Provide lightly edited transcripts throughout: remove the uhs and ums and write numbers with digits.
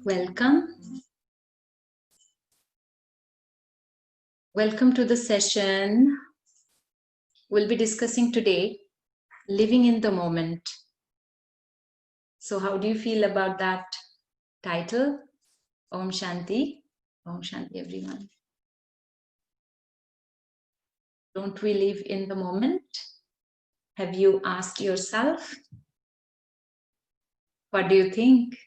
Welcome. Welcome to the session. We'll be discussing today living in the moment. So, how do you feel about that title? Om Shanti. Om Shanti, everyone. Don't we live in the moment? Have you asked yourself? What do you think?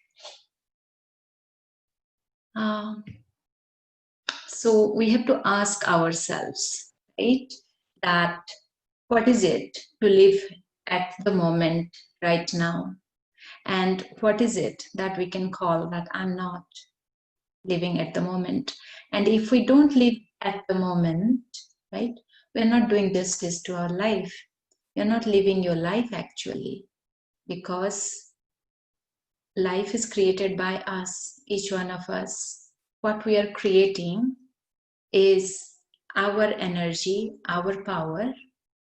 So, we have to ask ourselves, right? That what is it to live at the moment right now? And what is it that we can call that I'm not living at the moment? And if we don't live at the moment, right, we're not doing justice to our life. You're not living your life actually, because life is created by us, each one of us. What we are creating is our energy, our power.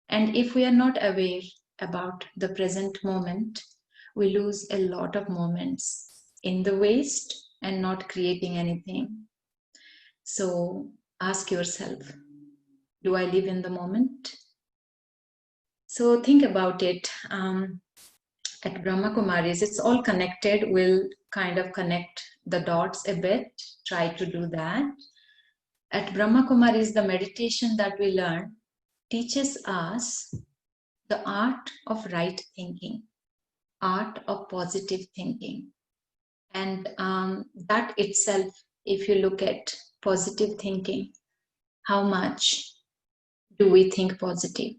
And if we are not aware about the present moment, we lose a lot of moments in the waste and not creating anything. So ask yourself, do I live in the moment? So think about it. At Brahma Kumaris, it's all connected. We'll kind of connect the dots a bit, try to do that. At Brahma Kumaris, the meditation that we learn teaches us the art of right thinking, art of positive thinking. And that itself, if you look at positive thinking, how much do we think positive?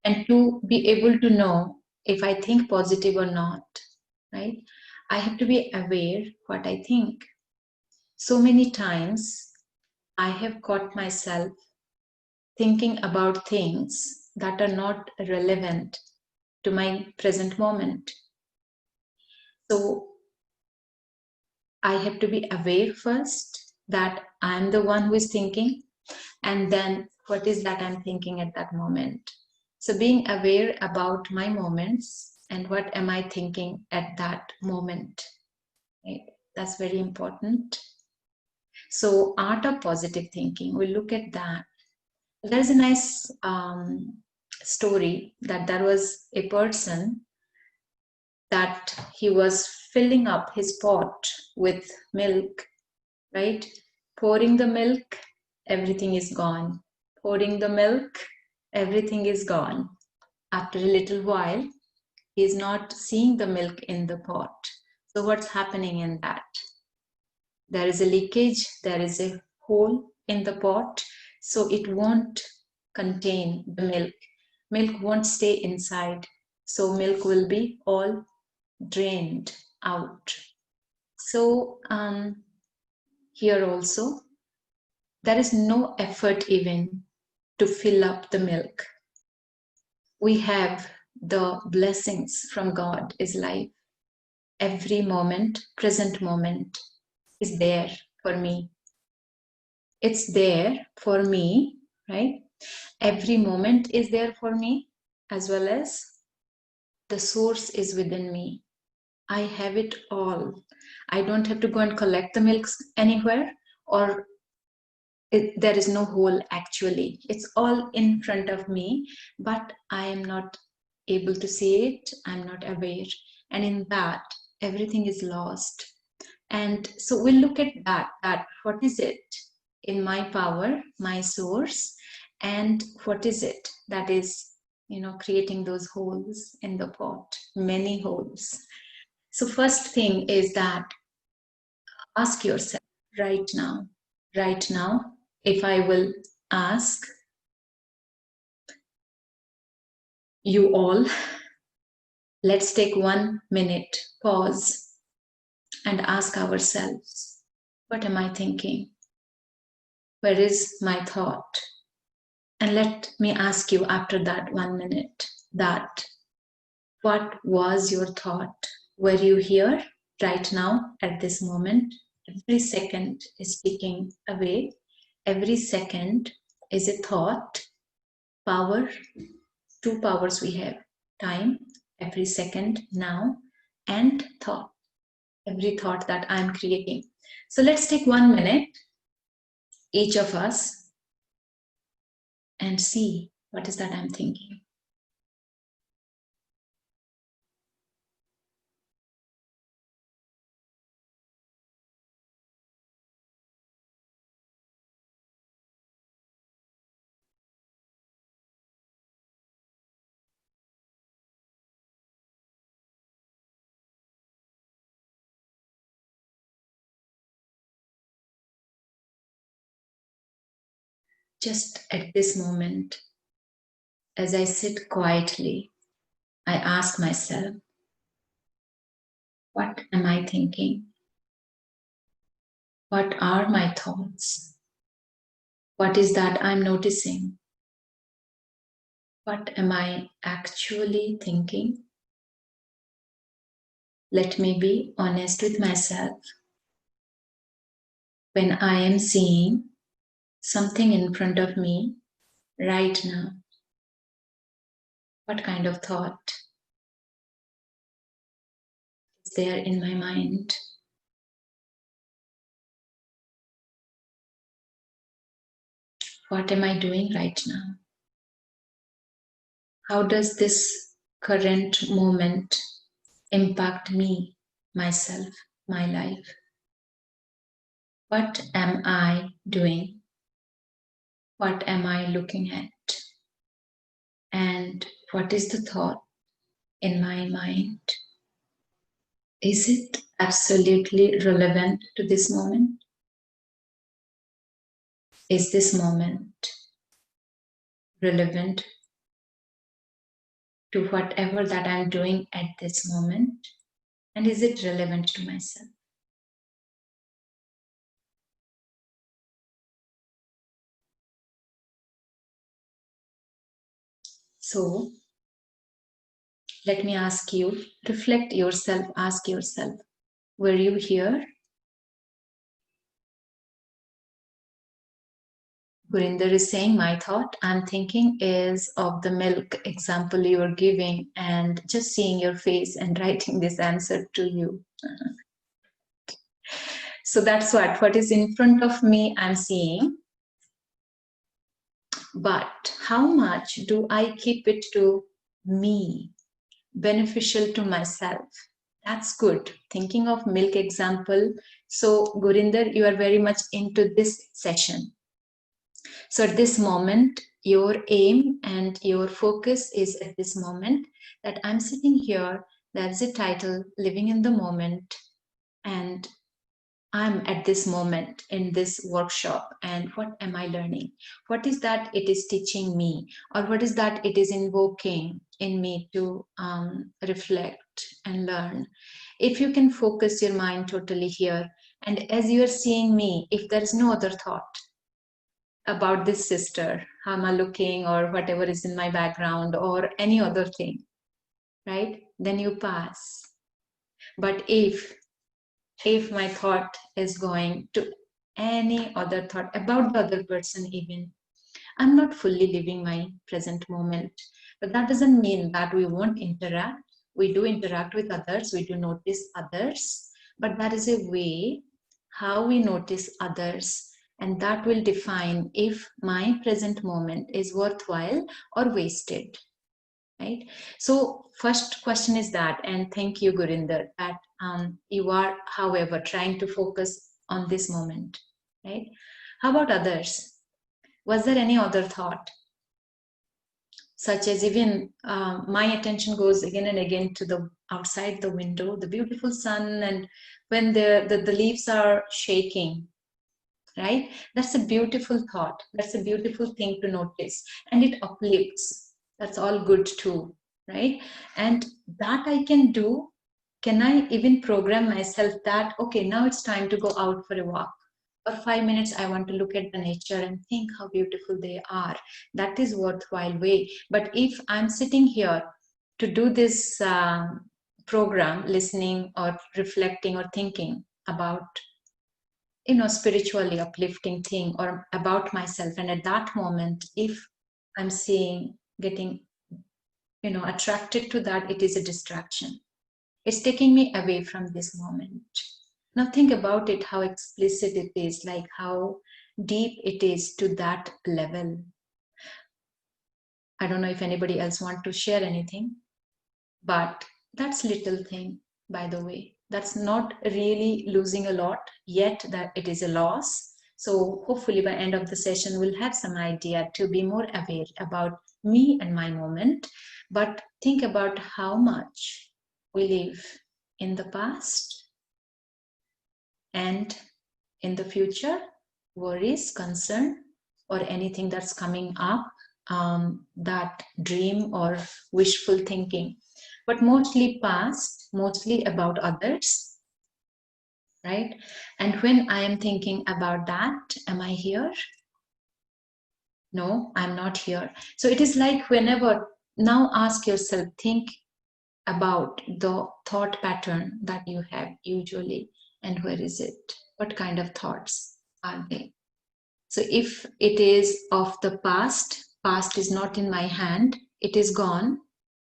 And to be able to know if I think positive or not, right? I have to be aware what I think. So many times I have caught myself thinking about things that are not relevant to my present moment. So I have to be aware first that I'm the one who is thinking, and then what is that I'm thinking at that moment. So being aware about my moments and what am I thinking at that moment, right? That's very important. So art of positive thinking, we'll look at that. There's a nice story that there was a person that he was filling up his pot with milk, right? Pouring the milk, everything is gone. Pouring the milk, everything is gone. After a little while, he is not seeing the milk in the pot. So what's happening in that? There is a leakage, there is a hole in the pot, so it won't contain the milk. Milk won't stay inside, so milk will be all drained out. So here also, there is no effort even to fill up the milk. We have the blessings from God is life. Every moment, present moment is there for me. It's there for me, right? Every moment is there for me, as well as the source is within me. I have it all. I don't have to go and collect the milk anywhere, or there is no hole actually. It's all in front of me, but I am not able to see it. I'm not aware. And in that, everything is lost. And so we'll look at that what is it in my power, my source, and what is it that is, creating those holes in the pot, many holes. So first thing is that ask yourself right now, if I will ask you all, let's take 1 minute, pause, and ask ourselves, what am I thinking? Where is my thought? And let me ask you after that 1 minute, that what was your thought? Were you here right now at this moment? Every second is ticking away. Every second is a thought. Power, 2 powers we have: time, every second, now, and thought. every thought that I'm creating. So let's take 1 minute, each of us, and see what is that I'm thinking. Just at this moment, as I sit quietly, I ask myself, what am I thinking? What are my thoughts? What is that I'm noticing? What am I actually thinking? Let me be honest with myself. When I am seeing something in front of me right now, what kind of thought is there in my mind? What am I doing right now? How does this current moment impact me, myself, my life? What am I doing? What am I looking at? And what is the thought in my mind? Is it absolutely relevant to this moment? Is this moment relevant to whatever that I'm doing at this moment? And is it relevant to myself? So let me ask you, reflect yourself, ask yourself, were you here? Gurinder is saying, my thought I'm thinking is of the milk example you were giving and just seeing your face and writing this answer to you. So that's what is in front of me I'm seeing. But how much do I keep it to me, beneficial to myself? That's good. Thinking of milk example. So Gurinder, you are very much into this session. So at this moment, your aim and your focus is at this moment that I'm sitting here, that's the title, living in the moment, and I'm at this moment in this workshop, and what am I learning? What is that it is teaching me, or what is that it is invoking in me to reflect and learn? If you can focus your mind totally here, and as you are seeing me, if there is no other thought about this sister, how am I looking, or whatever is in my background, or any other thing, right? Then you pass. But if my thought is going to any other thought about the other person, even, I'm not fully living my present moment. But that doesn't mean that we won't interact. We do interact with others, we do notice others, but that is a way how we notice others, and that will define if my present moment is worthwhile or wasted. Right? So first question is that, and thank you, Gurinder, that you are, however, trying to focus on this moment, right? How about others? Was there any other thought? Such as even my attention goes again and again to the outside the window, the beautiful sun, and when the leaves are shaking, right? That's a beautiful thought. That's a beautiful thing to notice, and it uplifts. That's all good too, right? And that I can do. Can I even program myself that, okay, now it's time to go out for a walk? For 5 minutes, I want to look at the nature and think how beautiful they are. That is worthwhile way. But if I'm sitting here to do this program, listening or reflecting or thinking about spiritually uplifting thing or about myself, and at that moment if I'm seeing, getting attracted to that, it is a distraction. It's taking me away from this moment. Now think about it, how explicit it is, like how deep it is to that level. I don't know if anybody else want to share anything, but that's little thing, by the way. That's not really losing a lot, yet that it is a loss. So hopefully by end of the session, we'll have some idea to be more aware about me and my moment. But think about how much we live in the past and in the future, worries, concern, or anything that's coming up, that dream or wishful thinking, but mostly past, mostly about others, right? And when I am thinking about that, am I here? No, I'm not here. So it is like whenever, now ask yourself, think about the thought pattern that you have usually, and where is it? What kind of thoughts are they? So if it is of the past, past is not in my hand, it is gone,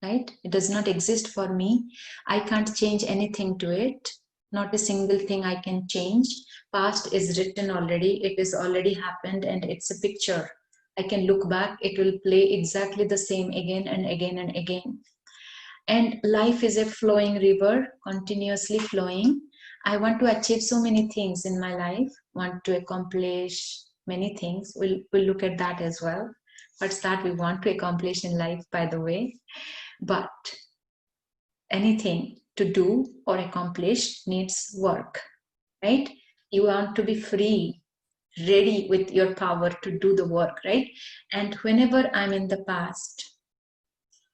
right? It does not exist for me. I can't change anything to it. Not a single thing I can change. Past is written already. It is already happened and it's a picture. I can look back. It will play exactly the same again and again and again. And life is a flowing river, continuously flowing. I want to achieve so many things in my life, want to accomplish many things. We'll look at that as well. What's that we want to accomplish in life, by the way? But anything to do or accomplish needs work, right? You want to be free, ready with your power to do the work, right? And whenever I'm in the past,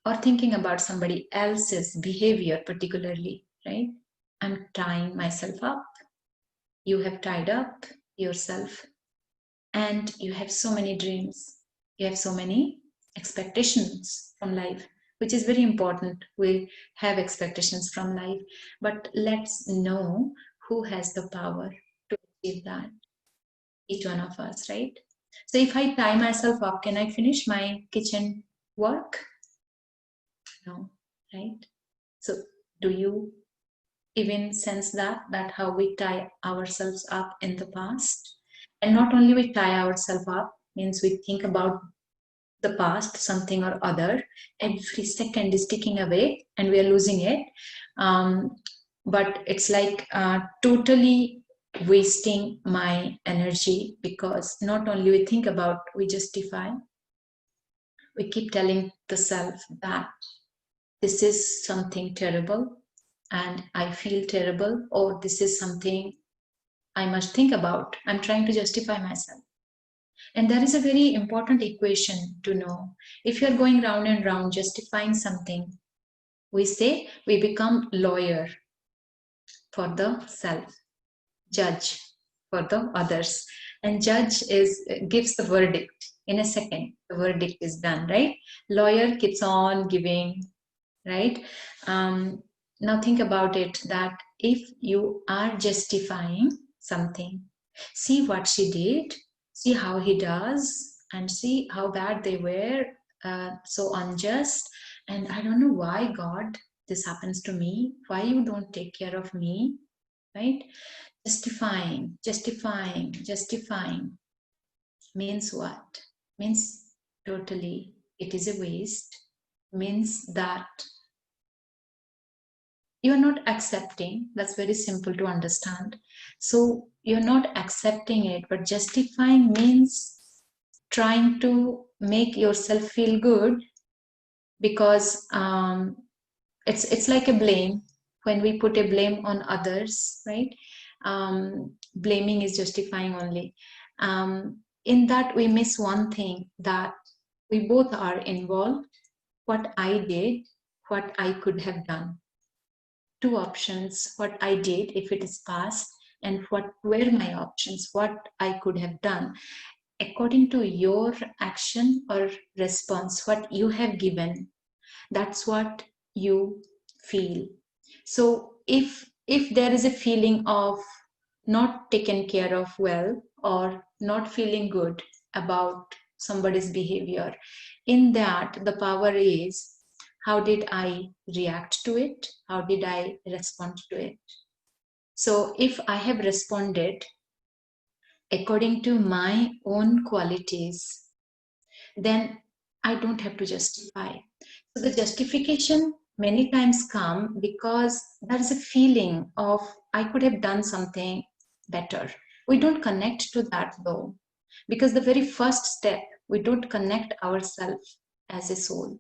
or thinking about somebody else's behavior particularly, right? I'm tying myself up. You have tied up yourself, and you have so many dreams. You have so many expectations from life, which is very important. We have expectations from life, but let's know who has the power to achieve that. Each one of us, right? So if I tie myself up, can I finish my kitchen work? No, right? So do you even sense that how we tie ourselves up in the past? And not only we tie ourselves up, means we think about the past, something or other, every second is ticking away and we are losing it. But it's like totally wasting my energy, because not only we think about, we justify, we keep telling the self that this is something terrible and I feel terrible, or this is something I must think about. I'm trying to justify myself. And there is a very important equation to know. If you're going round and round justifying something, we say we become lawyer for the self, judge for the others. And judge gives the verdict in a second. The verdict is done, right? Lawyer keeps on giving, right? Now think about it, that if you are justifying something, see what she did, see how he does, and see how bad they were, so unjust, and I don't know why, God, this happens to me, why you don't take care of me, right? Justifying, justifying, justifying means what? Means totally it is a waste, means that you're not accepting. That's very simple to understand. So you're not accepting it, but justifying means trying to make yourself feel good, because it's like a blame. When we put a blame on others, right? Blaming is justifying only. In that we miss one thing, that we both are involved. What I did, what I could have done. Two options, what I did if it is past, and what were my options, what I could have done. According to your action or response, what you have given, that's what you feel. So if there is a feeling of not taken care of well, or not feeling good about somebody's behavior, in that the power is how did I react to it? How did I respond to it? So if I have responded according to my own qualities, then I don't have to justify. So the justification many times come because there is a feeling of I could have done something better. We don't connect to that though, because the very first step, we don't connect ourselves as a soul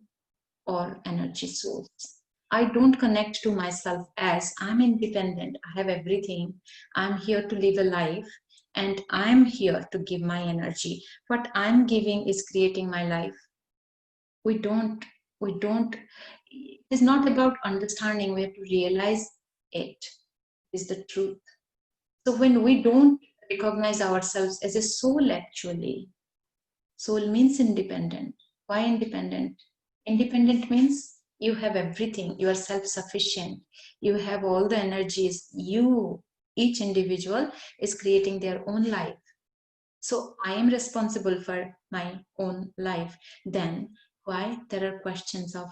or energy source. I don't connect to myself as I'm independent, I have everything, I'm here to live a life, and I'm here to give my energy. What I'm giving is creating my life. We don't, it's not about understanding, we have to realize it is the truth. So when we don't recognize ourselves as a soul, actually, soul means independent. Why independent? Independent means you have everything, you are self-sufficient, you have all the energies, each individual is creating their own life. So I am responsible for my own life. Then why there are questions of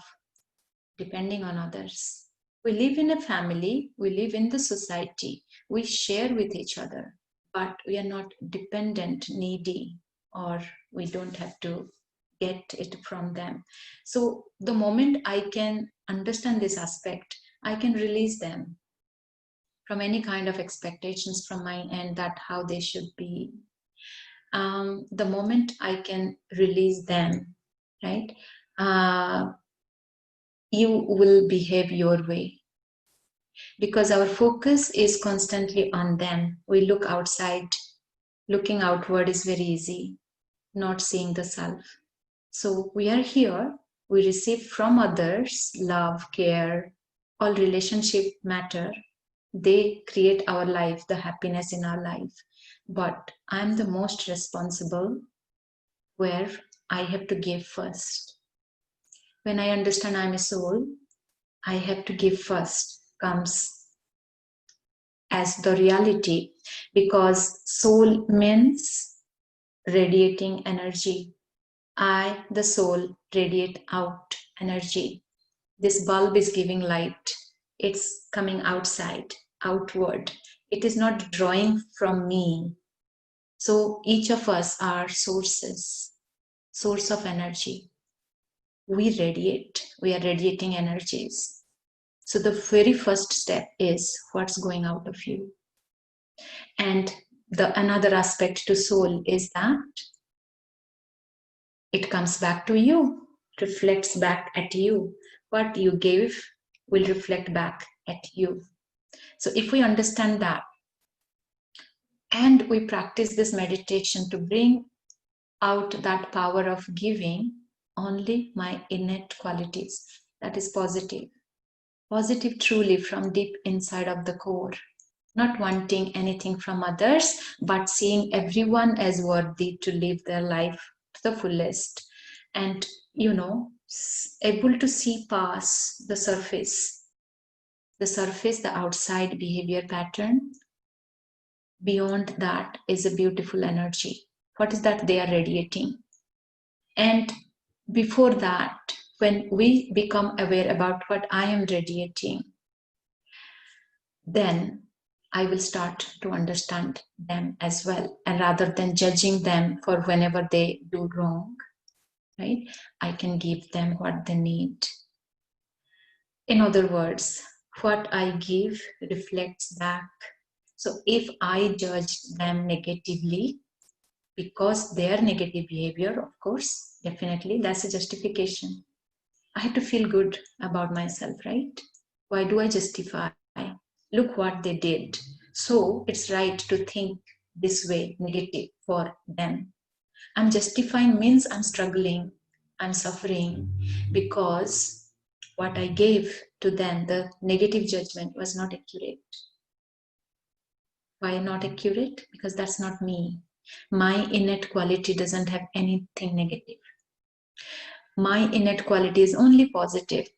depending on others? We live in a family, we live in the society, we share with each other, but we are not dependent, needy, or we don't have to get it from them. So the moment I can understand this aspect, I can release them from any kind of expectations from my end that how they should be. The moment I can release them, right, you will behave your way. Because our focus is constantly on them. We look outside. Looking outward is very easy, not seeing the self. So we are here, we receive from others love, care, all relationship matter. They create our life, the happiness in our life. But I'm the most responsible where I have to give first. When I understand I'm a soul, I have to give first comes as the reality, because soul means radiating energy. I, the soul, radiate out energy. This bulb is giving light. It's coming outside, outward. It is not drawing from me. So each of us are sources, source of energy. We radiate. We are radiating energies. So the very first step is what's going out of you. And the another aspect to soul is that it comes back to you, reflects back at you. What you gave will reflect back at you. So if we understand that, and we practice this meditation to bring out that power of giving, only my innate qualities, that is positive. Positive truly from deep inside of the core. Not wanting anything from others, but seeing everyone as worthy to live their life to the fullest. And, able to see past the surface, the outside behavior pattern. Beyond that is a beautiful energy. What is that they are radiating? And before that, when we become aware about what I am radiating, then I will start to understand them as well. And rather than judging them for whenever they do wrong, right, I can give them what they need. In other words, what I give reflects back. So if I judge them negatively, because their negative behavior, of course, definitely, that's a justification. I have to feel good about myself, right? Why do I justify? Look what they did. So it's right to think this way, negative for them. I'm justifying means I'm struggling, I'm suffering, because what I gave to them, the negative judgment, was not accurate. Why not accurate? Because that's not me. My innate quality doesn't have anything negative. My innate quality is only positive.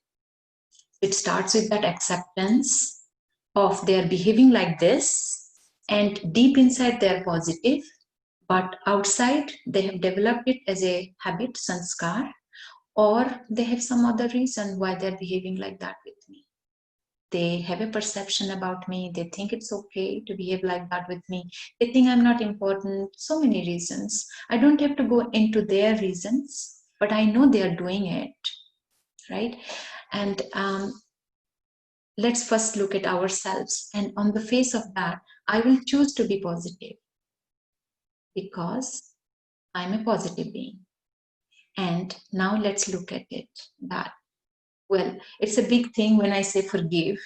It starts with that acceptance of their behaving like this, and deep inside they're positive, but outside they have developed it as a habit, sanskar, or they have some other reason why they're behaving like that with me. They have a perception about me. They think it's okay to behave like that with me. They think I'm not important. So many reasons. I don't have to go into their reasons, but I know they are doing it, right? And let's first look at ourselves. And on the face of that, I will choose to be positive because I'm a positive being. And now let's look at it that, well, it's a big thing when I say forgive,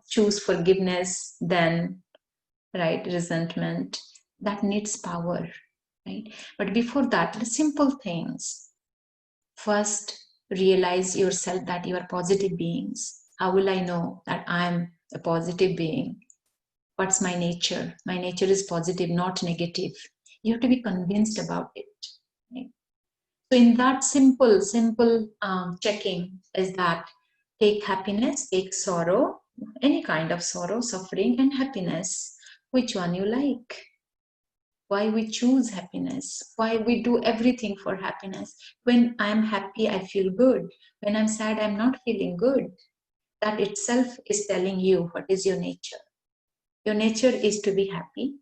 choose forgiveness, then, right, resentment. That needs power, right? But before that, the simple things. First, realize yourself that you are positive beings. How will I know that I'm a positive being? What's my nature? My nature is positive, not negative. You have to be convinced about it. Right? So in that simple checking is that take happiness, take sorrow, any kind of sorrow, suffering, and happiness. Which one you like? Why we choose happiness? Why we do everything for happiness? When I'm happy, I feel good. When I'm sad, I'm not feeling good. That itself is telling you what is your nature. Your nature is to be happy,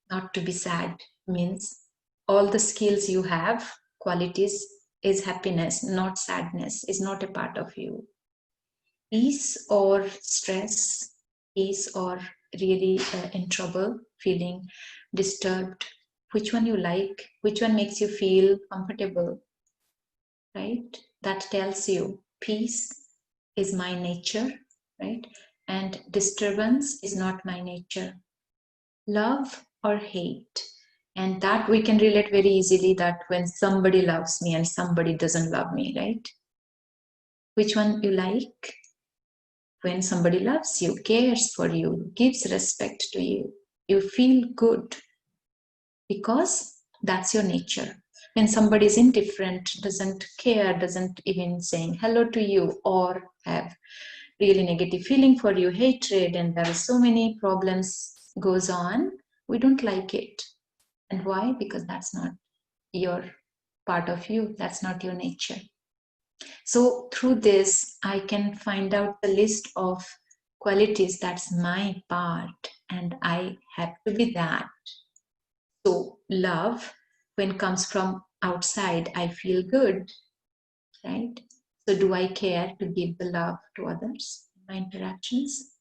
not to be sad. Means all the skills you have, qualities, is happiness, not sadness, is not a part of you. Peace or stress, peace or really in trouble, feeling disturbed, which one you like, which one makes you feel comfortable, right? That tells you peace is my nature, right? And disturbance is not my nature. Love or hate. And that we can relate very easily, that when somebody loves me and somebody doesn't love me, right? Which one you like? When somebody loves you, cares for you, gives respect to you, you feel good because that's your nature. When somebody is indifferent, doesn't care, doesn't even saying hello to you, or have really negative feeling for you, hatred, and there are so many problems goes on, we don't like it. And why? Because that's not your part of you, that's not your nature. So through this, I can find out the list of qualities that's my part, and I have to be that. So love, when comes from outside, I feel good, right? So do I care to give the love to others in my interactions?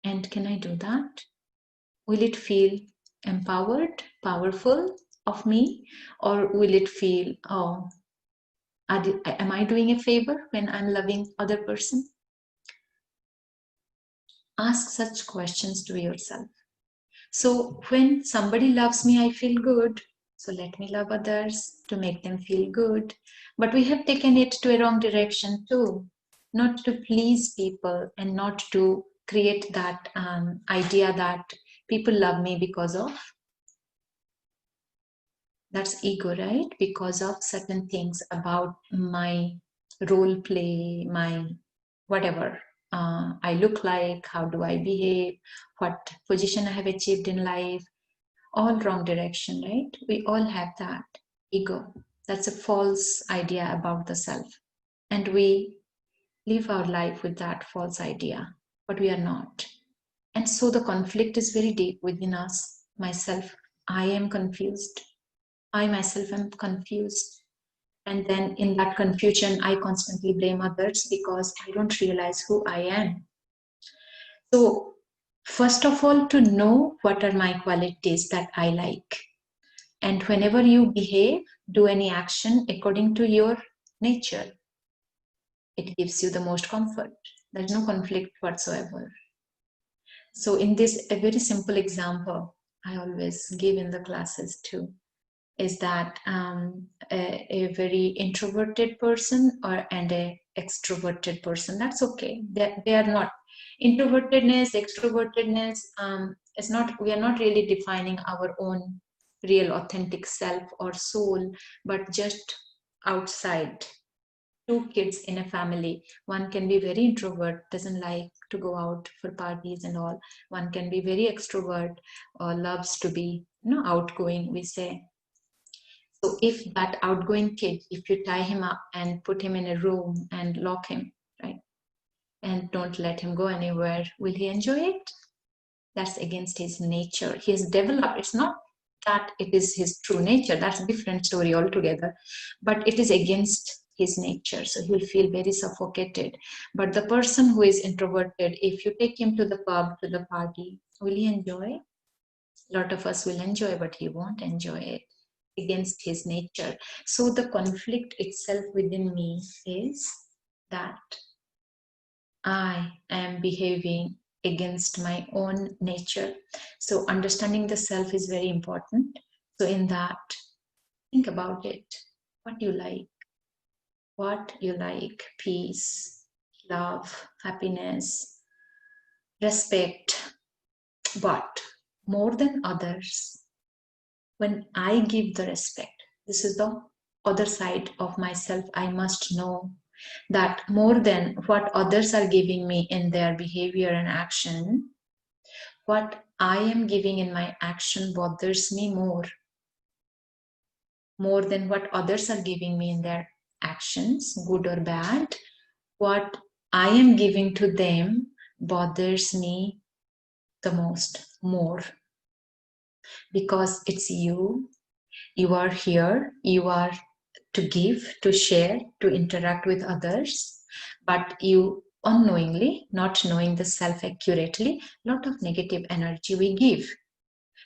And can I do that? Will it feel empowered, powerful of me? Or will it feel, oh, am I doing a favor when I'm loving other person? Ask such questions to yourself. So when somebody loves me, I feel good. So let me love others to make them feel good. But we have taken it to a wrong direction too. Not to please people and not to create that idea that people love me because of, that's ego, right? Because of certain things about my role play, my whatever I look like, how do I behave, what position I have achieved in life, all wrong direction, right? We all have that ego. That's a false idea about the self. And we live our life with that false idea, but we are not. And so the conflict is very deep within us. Myself, I am confused. I myself am confused. And then in that confusion, I constantly blame others because I don't realize who I am. So, first of all, to know what are my qualities that I like. And whenever you behave, do any action according to your nature, it gives you the most comfort. There's no conflict whatsoever. So, in this, a very simple example I always give in the classes too is that a very introverted person and a extroverted person, that's okay. They are not. Introvertedness, extrovertedness is not, we are not really defining our own real authentic self or soul, but just outside. Two kids in a family, one can be very introvert, doesn't like to go out for parties and all. One can be very extrovert or loves to be outgoing, we say. So if that outgoing kid, if you tie him up and put him in a room and lock him, right, and don't let him go anywhere, will he enjoy it? That's against his nature. He has developed, it's not that it is his true nature, that's a different story altogether, but it is against his nature, so he will feel very suffocated. But the person who is introverted, if you take him to the pub, to the party, will he enjoy? A lot of us will enjoy, but he won't enjoy it, against his nature. So the conflict itself within me is that I am behaving against my own nature. So understanding the self is very important. So in that, think about it. What you like. What you like. Peace, love, happiness, respect. But more than others, when I give the respect, this is the other side of myself. I must know that more than what others are giving me in their behavior and action, what I am giving in my action bothers me more than what others are giving me in their actions, good or bad. What I am giving to them bothers me the most, more, because it's you. You are here, you are to give, to share, to interact with others, but you unknowingly, not knowing the self accurately, a lot of negative energy we give.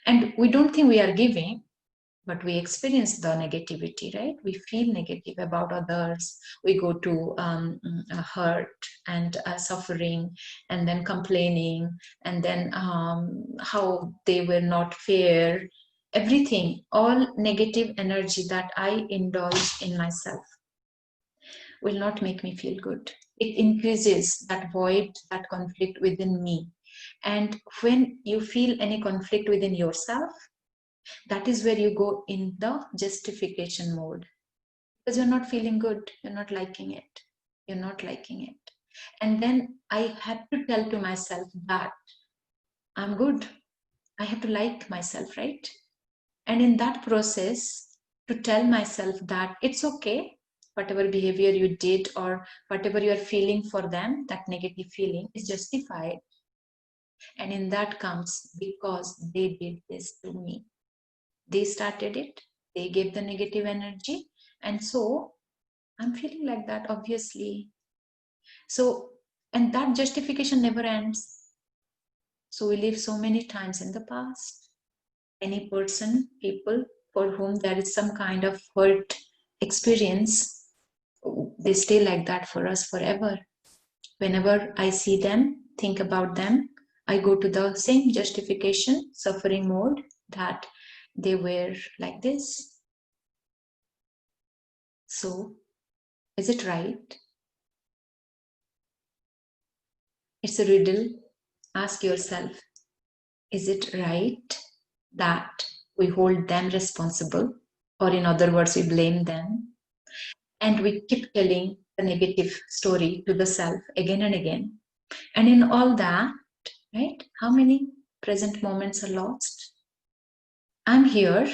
And we don't think we are giving, but we experience the negativity, right? We feel negative about others. We go to hurt and suffering, and then complaining, and then how they were not fair. Everything, all negative energy that I indulge in myself will not make me feel good. It increases that void, that conflict within me. And when you feel any conflict within yourself, that is where you go in the justification mode, because you're not feeling good, you're not liking it, you're not liking it. And then I have to tell to myself that I'm good. I have to like myself, right? And in that process, to tell myself that it's okay, whatever behavior you did or whatever you are feeling for them, that negative feeling is justified. And in that comes, because they did this to me. They started it, they gave the negative energy, and so I'm feeling like that, obviously. So, and that justification never ends. So we live so many times in the past. Any person, people for whom there is some kind of hurt experience, they stay like that for us forever. Whenever I see them, think about them, I go to the same justification, suffering mode, that they were like this. So, is it right? It's a riddle. Ask yourself, is it right that we hold them responsible? Or in other words, we blame them. And we keep telling the negative story to the self again and again. And in all that, right, how many present moments are lost? I'm here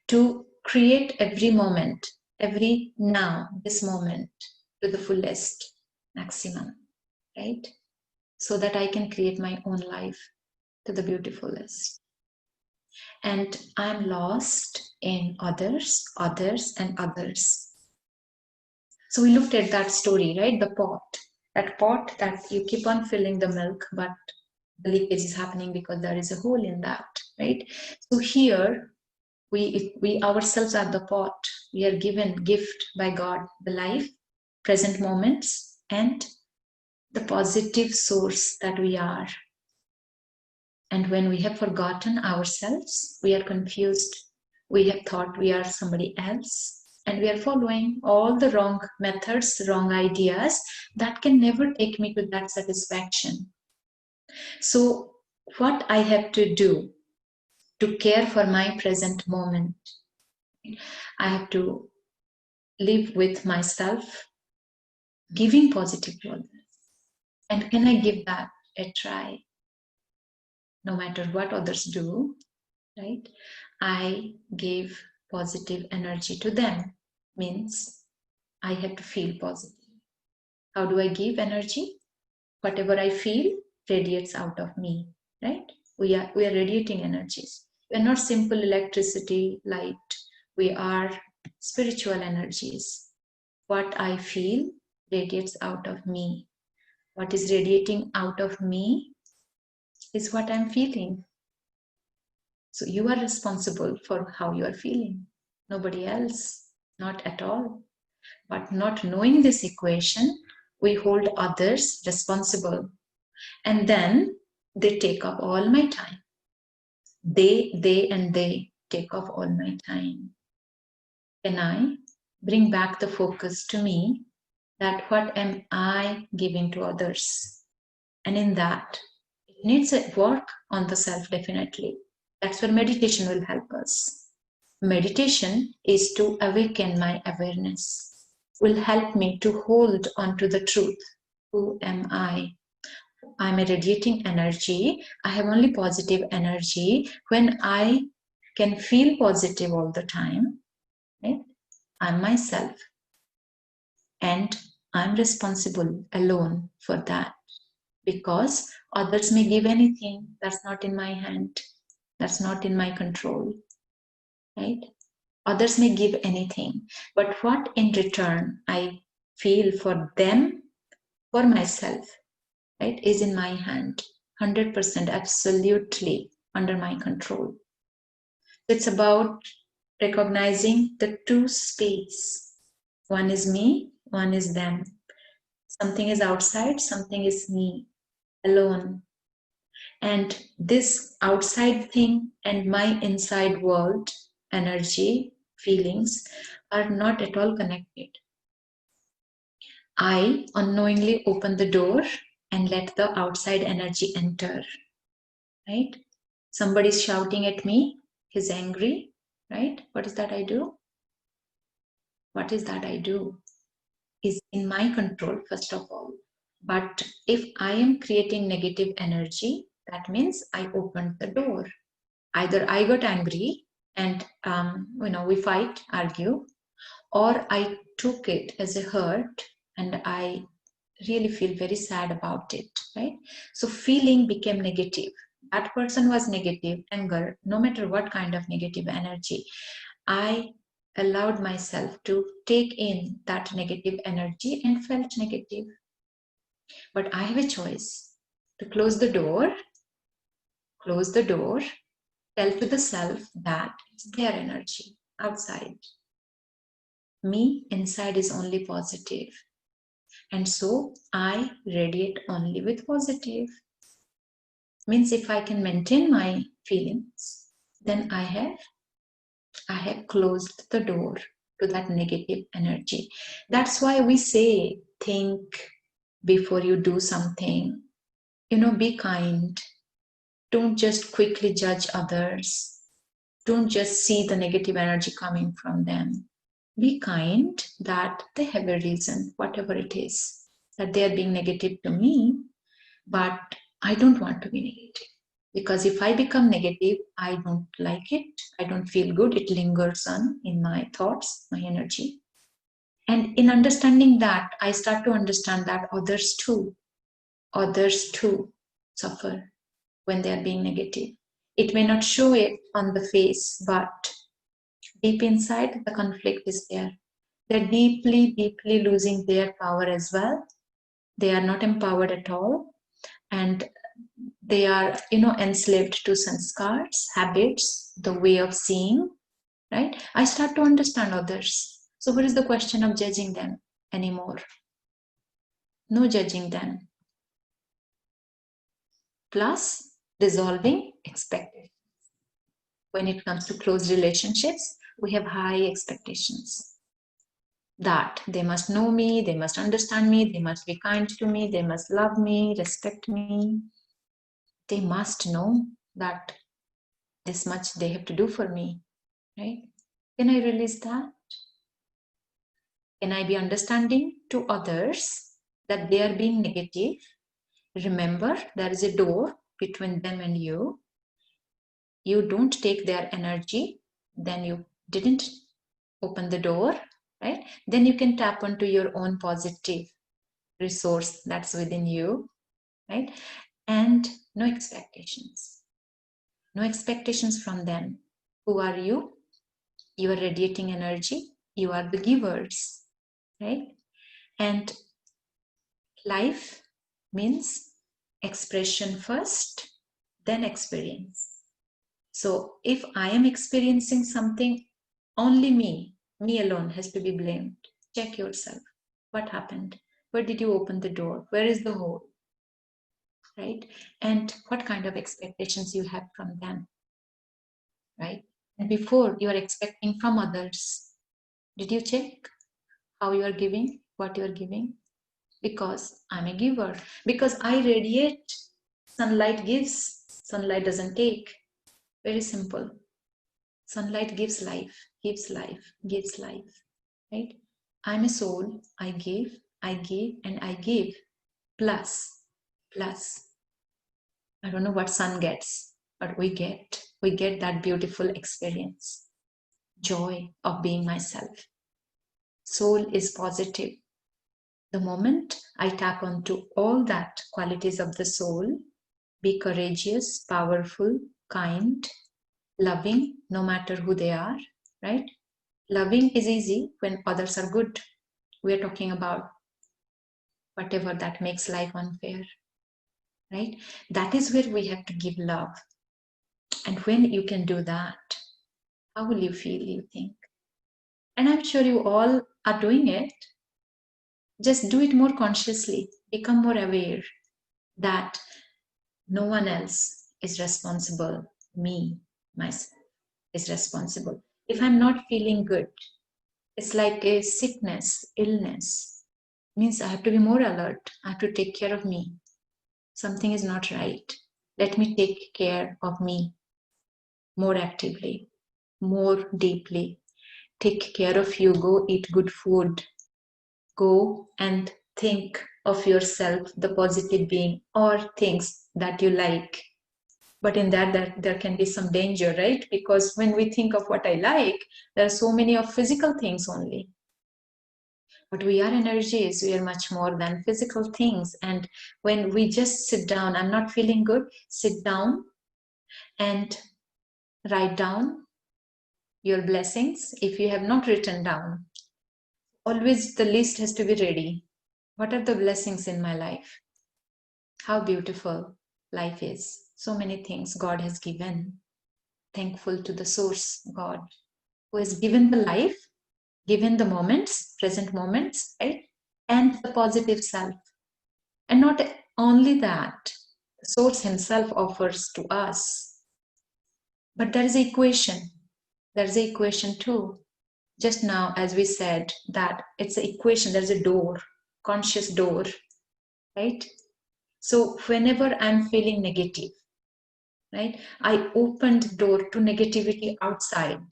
to create every moment, every now, this moment to the fullest, maximum, right? So that I can create my own life to the beautifulest. And I'm lost in others, and others. So we looked at that story, right? The pot, that you keep on filling the milk, but the leakage is happening because there is a hole in that, right? So here, we ourselves are the pot. We are given gift by God, the life, present moments, and the positive source that we are. And when we have forgotten ourselves, we are confused. We have thought we are somebody else, and we are following all the wrong methods, wrong ideas that can never take me to that satisfaction. So, what I have to do to care for my present moment, I have to live with myself, giving positive to others. And can I give that a try? No matter what others do, right? I gave positive energy to them, means I have to feel positive. How do I give energy? Whatever I feel radiates out of me, right? We are radiating energies. We are not simple electricity, light. We are spiritual energies. What I feel radiates out of me. What is radiating out of me is what I'm feeling. So you are responsible for how you are feeling. Nobody else, not at all. But not knowing this equation, we hold others responsible. And then they take up all my time. They take up all my time. Can I bring back the focus to me, that what am I giving to others? And in that, it needs a work on the self, definitely. That's where meditation will help us. Meditation is to awaken my awareness, will help me to hold on to the truth. Who am I? I'm a radiating energy. I have only positive energy. When I can feel positive all the time, right? I'm myself. And I'm responsible alone for that. Because others may give anything. That's not in my hand. That's not in my control. Right? Others may give anything. But what in return I feel for them, for myself, right, is in my hand. 100% absolutely under my control. It's about recognizing the two space. One is me, one is them. Something is outside, something is me, alone. And this outside thing and my inside world, energy, feelings, are not at all connected. I unknowingly open the door and let the outside energy enter, right? Somebody's shouting at me, he's angry, right? What is that I do? What is that I do? Is in my control, first of all. But if I am creating negative energy, that means I opened the door. Either I got angry and we fight, argue, or I took it as a hurt and I really feel very sad about it, right? So feeling became negative. That person was negative, anger, no matter what kind of negative energy. I allowed myself to take in that negative energy and felt negative. But I have a choice to close the door, tell to the self that it's their energy outside. Me inside is only positive. And so I radiate only with positive. Means if I can maintain my feelings, then I have closed the door to that negative energy. That's why we say, think before you do something. Be kind. Don't just quickly judge others. Don't just see the negative energy coming from them. Be kind that they have a reason, whatever it is, that they are being negative to me, but I don't want to be negative. Because if I become negative, I don't like it. I don't feel good. It lingers on in my thoughts, my energy. And in understanding that, I start to understand that others too suffer when they are being negative. It may not show it on the face, but deep inside, the conflict is there. They're deeply, deeply losing their power as well. They are not empowered at all. And they are, enslaved to sanskars, habits, the way of seeing, right? I start to understand others. So what is the question of judging them anymore? No judging them. Plus, dissolving expectations. When it comes to close relationships, we have high expectations. That they must know me, they must understand me, they must be kind to me, they must love me, respect me. They must know that this much they have to do for me, right? Can I release that? Can I be understanding to others that they are being negative? Remember, there is a door between them and you. you don't take their energy, then you didn't open the door, right? Then you can tap onto your own positive resource that's within you, right? And no expectations. No expectations from them. Who are you? You are radiating energy. You are the givers, right? And life means expression first, then experience. So if I am experiencing something, only me alone has to be blamed. Check yourself. What happened? Where did you open the door? Where is the hole? Right? And what kind of expectations you have from them? Right? And before you are expecting from others, did you check how you are giving, what you are giving? Because I'm a giver. Because I radiate. Sunlight gives, sunlight doesn't take. Very simple. Sunlight gives life, gives life, gives life, right? I'm a soul. I give, and I give. Plus. I don't know what sun gets, but we get that beautiful experience. Joy of being myself. Soul is positive. The moment I tap onto all that qualities of the soul, be courageous, powerful, kind, loving, no matter who they are, right? Loving is easy when others are good. We are talking about whatever that makes life unfair, right? That is where we have to give love. And when you can do that, how will you feel, you think? And I'm sure you all are doing it. Just do it more consciously. Become more aware that no one else is responsible. Me, myself, is responsible. If I'm not feeling good, it's like a sickness, illness. Means I have to be more alert. I have to take care of me. Something is not right. Let me take care of me more actively, more deeply. Take care of you. Go eat good food. Go and think of yourself, the positive being, or things that you like. But in that there can be some danger, right? Because when we think of what I like, there are so many of physical things only. But we are energies, we are much more than physical things. And when we just sit down, I'm not feeling good, sit down and write down your blessings. If you have not written down, always the list has to be ready. What are the blessings in my life? How beautiful life is. So many things God has given. Thankful to the source, God, who has given the life, given the moments, present moments, right? And the positive self. And not only that, the source himself offers to us. But there is an equation. There's an equation too. Just now, as we said, that it's an equation, there's a door, conscious door, right? So whenever I'm feeling negative, right, I opened the door to negativity outside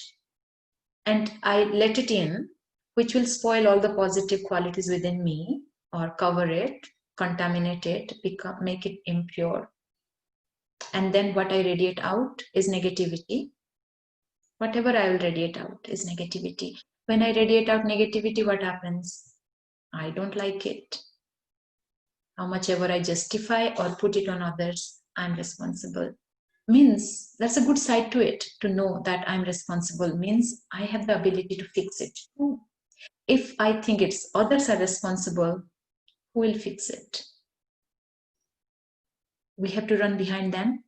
and I let it in, which will spoil all the positive qualities within me or cover it, contaminate it, make it impure. And then what I radiate out is negativity. Whatever I will radiate out is negativity. When I radiate out negativity, what happens? I don't like it. How much ever I justify or put it on others, I'm responsible. Means that's a good side to it, to know that I'm responsible, means I have the ability to fix it. If I think it's others are responsible, who will fix it? We have to run behind them.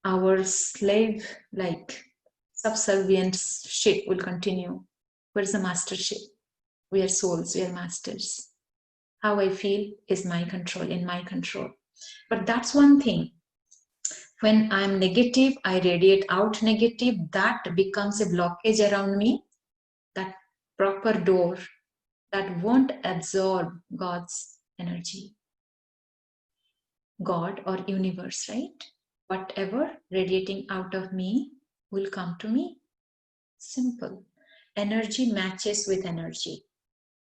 Our slave, like subservient ship will continue. Where's the master ship? We are souls, we are masters. How I feel is my control, in my control. But that's one thing. When I'm negative, I radiate out negative, that becomes a blockage around me, that proper door that won't absorb God's energy. God or universe, right? Whatever radiating out of me will come to me. Simple. Energy matches with energy.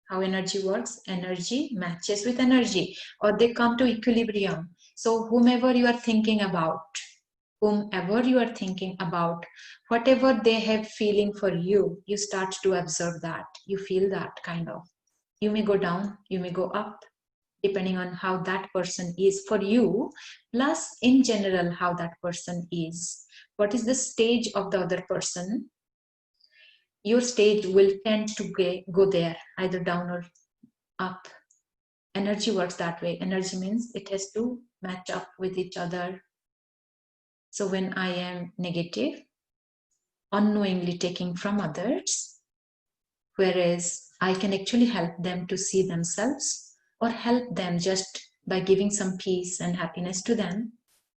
How energy works? Energy matches with energy, or they come to equilibrium. So whomever you are thinking about, whomever you are thinking about, whatever they have feeling for you, you start to observe that. You feel that kind of. You may go down, you may go up, depending on how that person is for you, plus in general, how that person is. What is the stage of the other person? Your stage will tend to go there, either down or up. Energy works that way. Energy means it has to match up with each other. So when I am negative, unknowingly taking from others, whereas I can actually help them to see themselves, or help them just by giving some peace and happiness to them,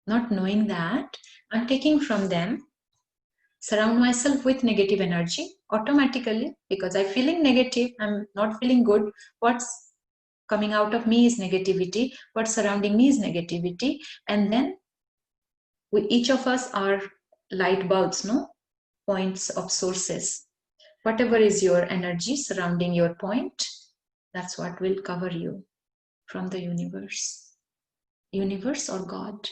not knowing that I'm taking from them, surround myself with negative energy automatically, because I'm feeling negative, I'm not feeling good. What's coming out of me is negativity, what's surrounding me is negativity. And then each of us are light bulbs, no? Points of sources. Whatever is your energy surrounding your point, that's what will cover you from the universe. Universe or God.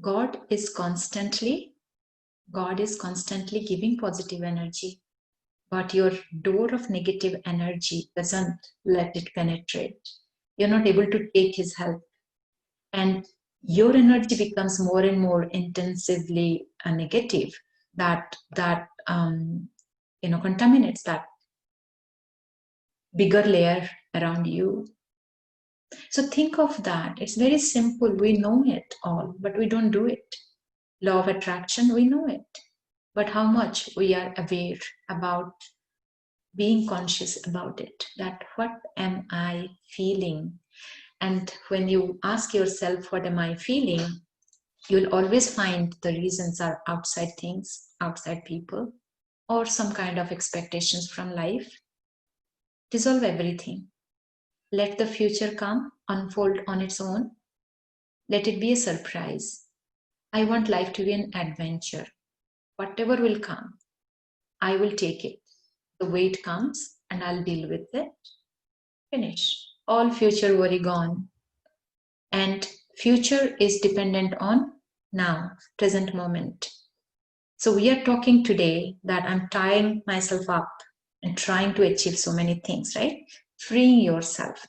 God is constantly giving positive energy, but your door of negative energy doesn't let it penetrate. You're not able to take his help. And your energy becomes more and more intensively negative, that contaminates that bigger layer around you. So think of that. It's very simple. We know it all, but we don't do it. Law of attraction, we know it. But how much we are aware about being conscious about it, that what am I feeling? And when you ask yourself, what am I feeling? You'll always find the reasons are outside things, outside people, or some kind of expectations from life. Dissolve everything. Let the future come, unfold on its own. Let it be a surprise. I want life to be an adventure. Whatever will come, I will take it the way it comes, and I'll deal with it. Finish. All future worry gone. And future is dependent on now, present moment. So we are talking today that I'm tying myself up and trying to achieve so many things, right? Freeing yourself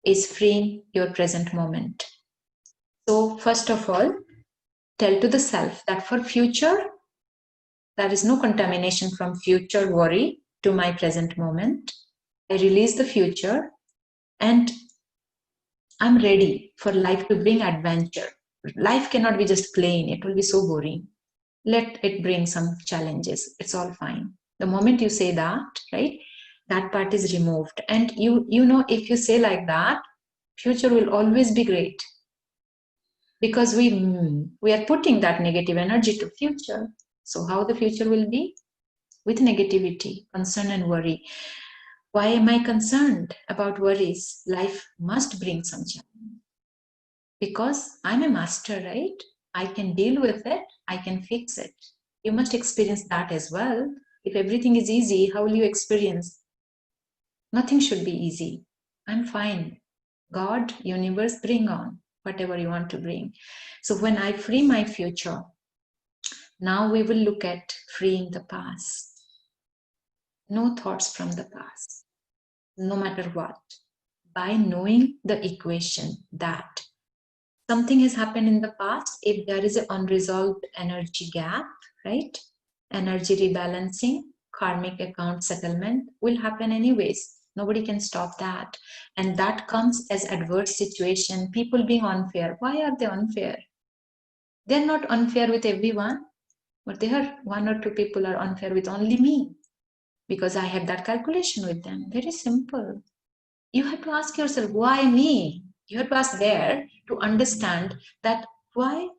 is freeing your present moment. So first of all, tell to the self that for future, there is no contamination from future worry to my present moment. I release the future and I'm ready for life to bring adventure. Life cannot be just plain, it will be so boring. Let it bring some challenges. It's all fine. The moment you say that, right, that part is removed. And you know, if you say like that, future will always be great. Because we are putting that negative energy to future. So how the future will be? With negativity, concern and worry. Why am I concerned about worries? Life must bring some challenge. Because I'm a master, right? I can deal with it, I can fix it. You must experience that as well. If everything is easy, how will you experience? Nothing should be easy. I'm fine. God, universe, bring on whatever you want to bring. So when I free my future, now we will look at freeing the past. No thoughts from the past, no matter what. By knowing the equation that something has happened in the past, if there is an unresolved energy gap, right? Energy rebalancing, karmic account settlement will happen anyways. Nobody can stop that. And that comes as adverse situation, people being unfair. Why are they unfair? They're not unfair with everyone, but there are one or two people are unfair with only me because I have that calculation with them. Very simple. You have to ask yourself, why me? You have to ask there to understand that why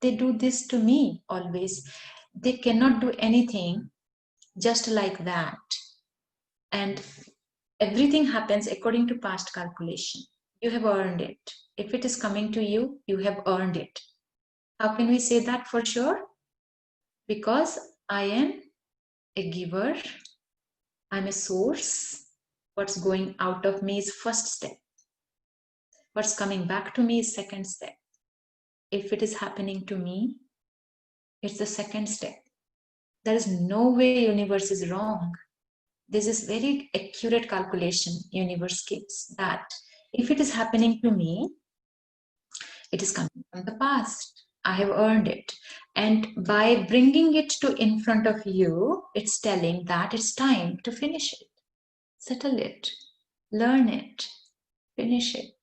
they do this to me always. They cannot do anything just like that. And everything happens according to past calculation. You have earned it. If it is coming to you, you have earned it. How can we say that for sure? Because I am a giver, I'm a source. What's going out of me is first step. What's coming back to me is second step. If it is happening to me, It's the second step. There is no way universe is wrong. This is very accurate calculation universe gives, that if it is happening to me, it is coming from the past. I have earned it. And by bringing it to in front of you, it's telling that it's time to finish it, settle it, learn it, finish it.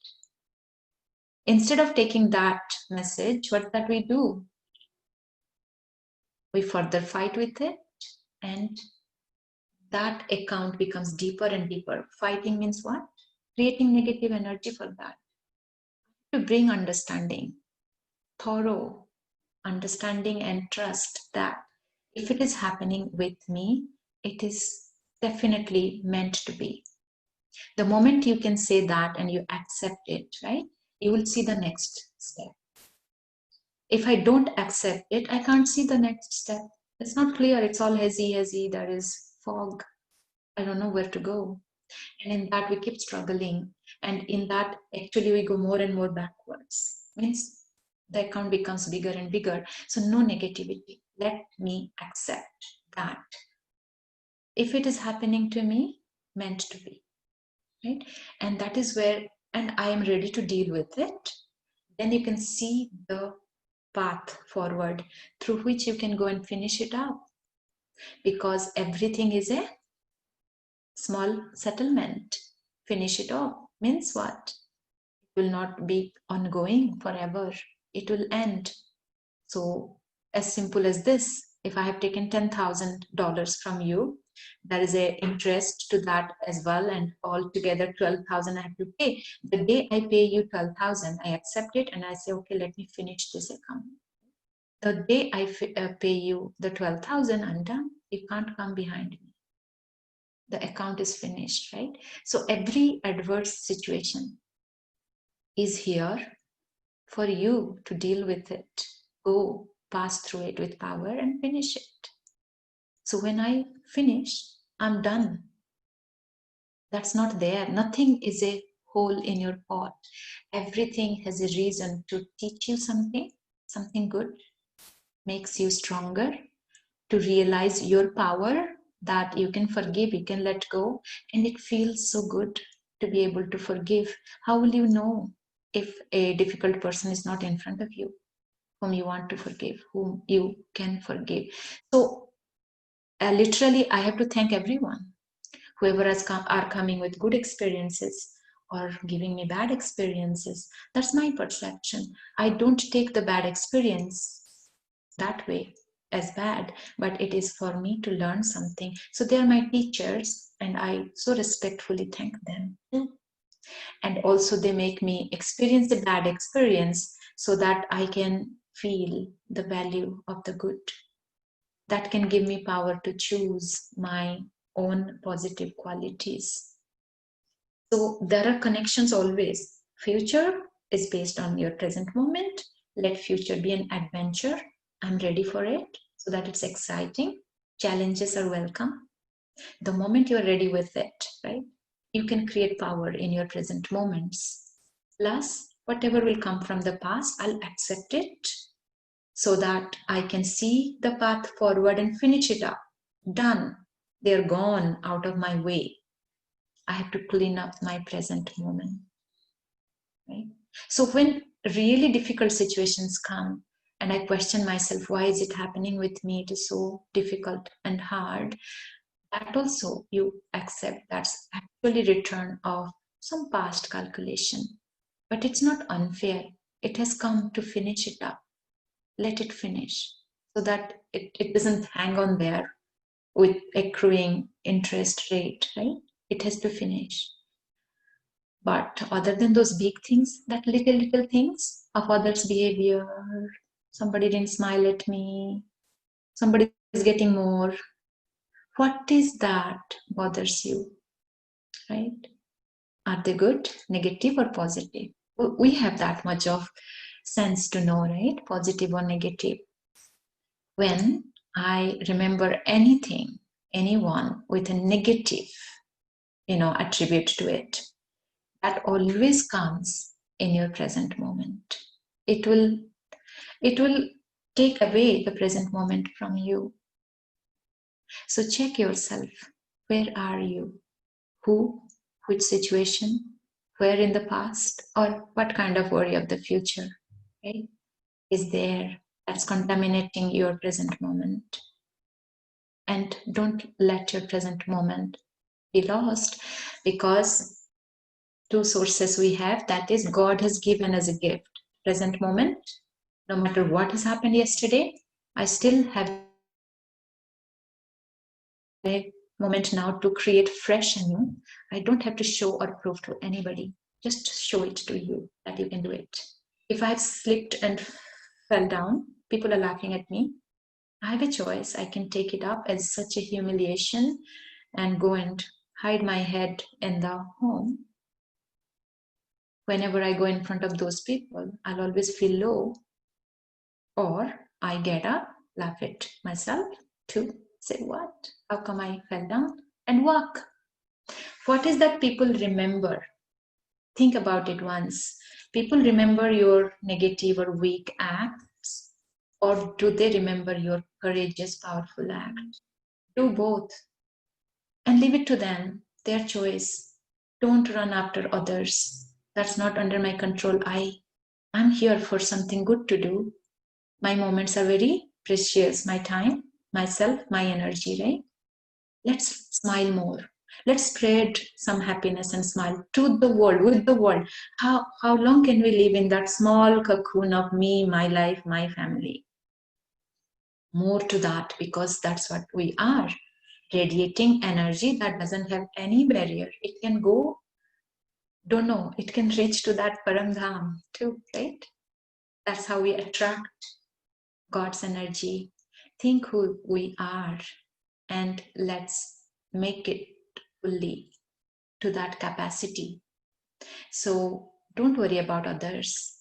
Instead of taking that message, what that we do? We further fight with it, and that account becomes deeper and deeper. Fighting means what? Creating negative energy for that. To bring understanding, thorough understanding and trust that if it is happening with me, it is definitely meant to be. The moment you can say that and you accept it, right, you will see the next step. If I don't accept it, I can't see the next step. It's not clear. It's all hazy. There is fog. I don't know where to go. And in that, we keep struggling. And in that, actually, we go more and more backwards. Means the account becomes bigger and bigger. So no negativity. Let me accept that. If it is happening to me, meant to be. Right? And that is where, and I am ready to deal with it. Then you can see the path forward through which you can go and finish it up. Because everything is a small settlement. Finish it off means what? It will not be ongoing forever. It will end. So as simple as this, if I have taken $10,000 from you, there is a interest to that as well, and altogether 12,000 I have to pay. The day I pay you 12,000, I accept it and I say, okay, let me finish this account. The day I pay you the 12,000, I'm done. You can't come behind me. The account is finished, right? So every adverse situation is here for you to deal with it. Go pass through it with power and finish it. So when I finish, I'm done. That's not there. Nothing is a hole in your pot. Everything has a reason to teach you something good, makes you stronger, to realize your power, that you can forgive, you can let go, and it feels so good to be able to forgive. How will you know if a difficult person is not in front of you, whom you want to forgive, whom you can forgive? So literally, I have to thank everyone, whoever are coming with good experiences or giving me bad experiences. That's my perception. I don't take the bad experience that way as bad, but it is for me to learn something. So they are my teachers, and I so respectfully thank them. And also they make me experience the bad experience so that I can feel the value of the good. That can give me power to choose my own positive qualities. So there are connections always. Future is based on your present moment. Let future be an adventure. I'm ready for it so that it's exciting. Challenges are welcome. The moment you're ready with it, right, you can create power in your present moments. Plus, whatever will come from the past, I'll accept it so that I can see the path forward and finish it up. Done. They're gone out of my way. I have to clean up my present moment. Right? So when really difficult situations come and I question myself, why is it happening with me? It is so difficult and hard. That also you accept that's actually return of some past calculation. But it's not unfair. It has come to finish it up. Let it finish so that it doesn't hang on there with accruing interest rate, right? It has to finish. But other than those big things, that little things of others' behavior, somebody didn't smile at me, somebody is getting more. What is that bothers you, right? Are they good, negative, or positive? We have that much of sense to know, right? Positive or negative. When I remember anything, anyone with a negative, attribute to it, that always comes in your present moment. It will take away the present moment from you. So check yourself. Where are you? Who? Which situation? Where in the past? Or what kind of worry of the future, right, is there that's contaminating your present moment? And don't let your present moment be lost, because two sources we have, that is God has given us a gift, present moment. No matter what has happened yesterday, I still have a moment now to create fresh and new. I don't have to show or prove to anybody, just show it to you that you can do it. If I've slipped and fell down, people are laughing at me, I have a choice. I can take it up as such a humiliation and go and hide my head in the home. Whenever I go in front of those people, I'll always feel low. Or I get up, laugh at myself to say, what? How come I fell down? And walk. What is that people remember? Think about it once. People remember your negative or weak acts, or do they remember your courageous, powerful act? Do both and leave it to them, their choice. Don't run after others. That's not under my control. I'm here for something good to do. My moments are very precious. My time, myself, my energy, right? Let's smile more. Let's spread some happiness and smile to the world, with the world. How long can we live in that small cocoon of me, my life, my family? More to that, because that's what we are. Radiating energy that doesn't have any barrier. It can go, don't know, it can reach to that Paramdham too, right? That's how we attract God's energy. Think who we are and let's make it fully to that capacity. So don't worry about others,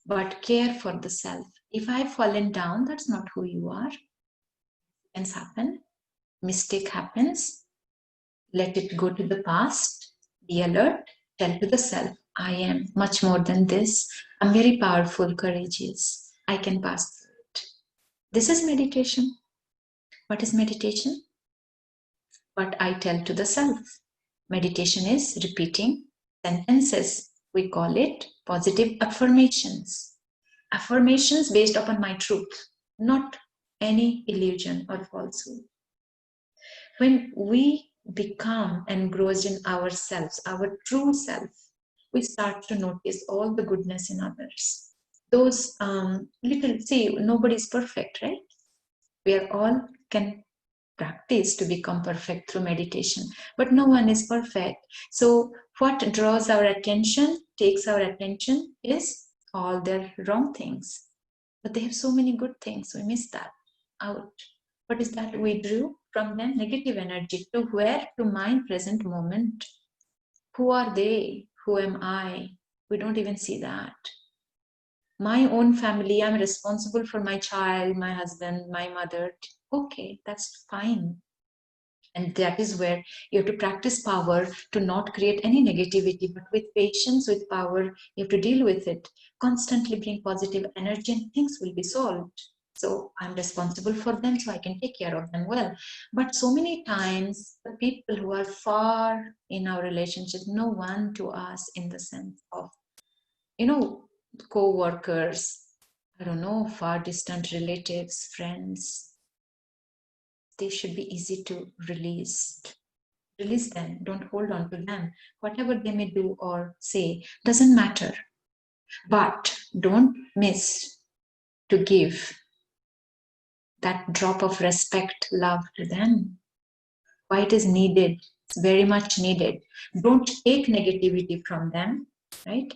but care for the self. If I've fallen down, that's not who you are. Things happen, mistake happens, let it go to the past, be alert, tell to the self, I am much more than this. I'm very powerful, courageous. I can pass through it. This is meditation. What is meditation? What I tell to the self. Meditation is repeating sentences. We call it positive affirmations. Affirmations based upon my truth, not any illusion or falsehood. When we become engrossed in ourselves, our true self, we start to notice all the goodness in others. Those little, see, nobody's perfect, right? We are all can practice to become perfect through meditation, but no one is perfect. So what draws our attention, takes our attention, is all their wrong things. But they have so many good things, we miss that out. What is that we drew from them? Negative energy. To where? To my present moment. Who are they? Who am I? We don't even see that. My own family, I'm responsible for my child, my husband, my mother. Okay, that's fine. And that is where you have to practice power to not create any negativity, but with patience, with power, you have to deal with it. Constantly bring positive energy and things will be solved. So I'm responsible for them, so I can take care of them well. But so many times, the people who are far in our relationship, no one to us in the sense of, co-workers, I don't know, far distant relatives, friends, they should be easy to release. Release them, don't hold on to them. Whatever they may do or say doesn't matter. But don't miss to give that drop of respect, love to them. Why it is needed, it's very much needed. Don't take negativity from them, right?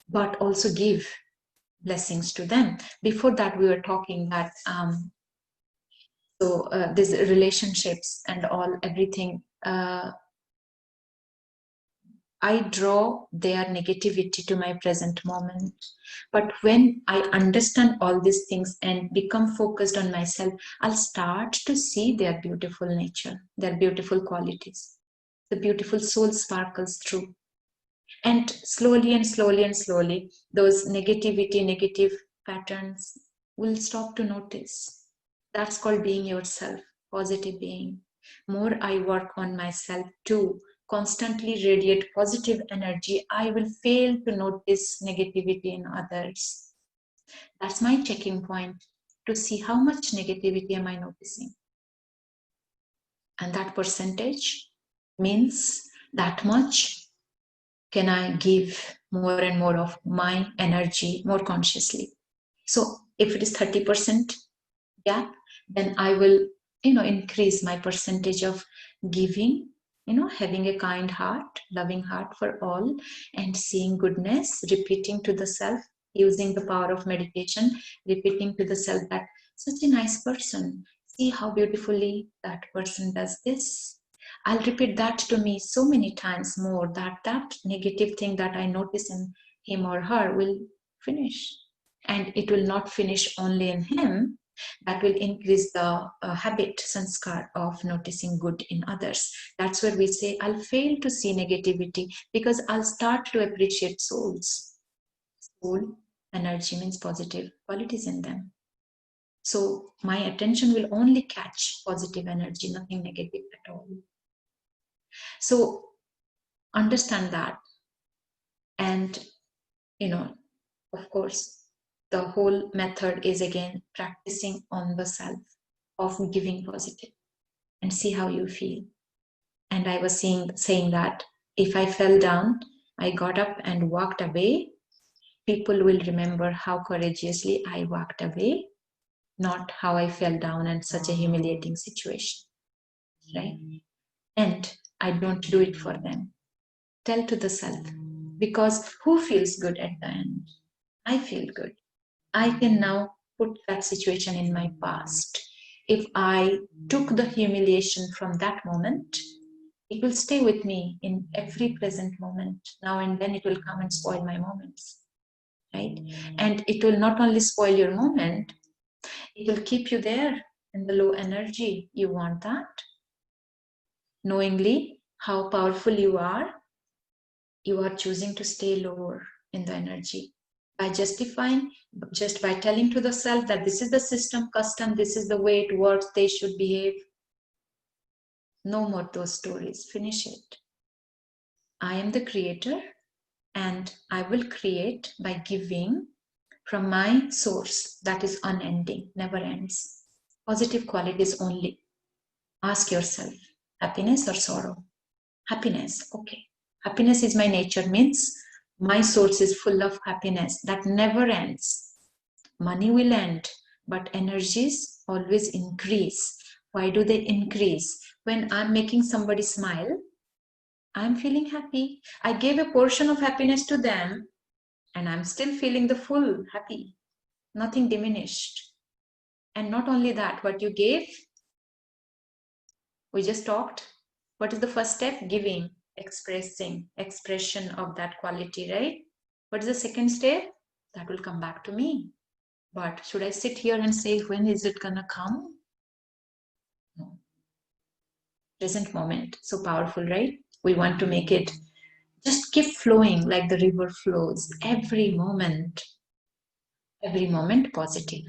But also give blessings to them. Before that, we were talking that these relationships and all, everything, I draw their negativity to my present moment. But when I understand all these things and become focused on myself, I'll start to see their beautiful nature, their beautiful qualities. The beautiful soul sparkles through. And slowly and slowly and slowly, those negative patterns, will stop to notice. That's called being yourself, positive being. More I work on myself to constantly radiate positive energy, I will fail to notice negativity in others. That's my checking point, to see how much negativity am I noticing. And that percentage means that much can I give more and more of my energy more consciously. So if it is 30% gap, then I will, increase my percentage of giving, having a kind heart, loving heart for all, and seeing goodness, repeating to the self, using the power of meditation, repeating to the self that such a nice person, see how beautifully that person does this. I'll repeat that to me so many times more, that that negative thing that I notice in him or her will finish. And it will not finish only in him, that will increase the habit, sanskar, of noticing good in others. That's where we say, I'll fail to see negativity because I'll start to appreciate souls. Soul energy means positive qualities in them. So my attention will only catch positive energy, nothing negative at all. So understand that. And, of course, the whole method is again practicing on the self of giving positive, and see how you feel. And I was saying that if I fell down, I got up and walked away, people will remember how courageously I walked away, not how I fell down in such a humiliating situation, right? And I don't do it for them. Tell to the self, because who feels good at the end? I feel good. I can now put that situation in my past. If I took the humiliation from that moment, it will stay with me in every present moment. Now and then it will come and spoil my moments, right? And it will not only spoil your moment, it will keep you there in the low energy. You want that? Knowingly how powerful you are choosing to stay lower in the energy. By justifying, just by telling to the self that this is the system, custom, this is the way it works, they should behave. No more those stories, finish it. I am the creator, and I will create by giving from my source that is unending, never ends. Positive qualities only. Ask yourself, happiness or sorrow? Happiness, okay. Happiness is my nature, means my source is full of happiness that never ends. Money will end, but energies always increase. Why do they increase? When I'm making somebody smile, I'm feeling happy. I gave a portion of happiness to them, and I'm still feeling the full happy, nothing diminished. And not only that, what you gave, we just talked. What is the first step? Giving, expressing, expression of that quality, right? What is the second step? That will come back to me. But should I sit here and say, when is it gonna come? No. Present moment, so powerful, right? We want to make it just keep flowing like the river flows. Every moment positive.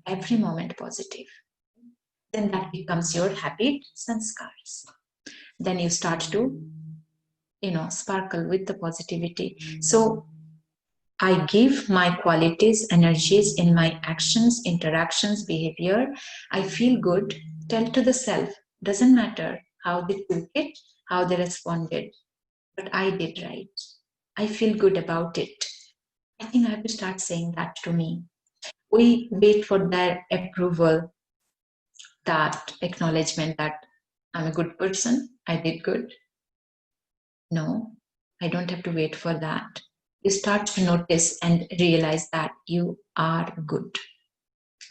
Every moment positive. Then that becomes your habit, sanskars. Then you start to, sparkle with the positivity. So I give my qualities, energies in my actions, interactions, behavior. I feel good. Tell to the self, doesn't matter how they took it, how they responded, but I did right. I feel good about it. I think I have to start saying that to me. We wait for their approval, that acknowledgement that I'm a good person, I did good. No, I don't have to wait for that. You start to notice and realize that you are good.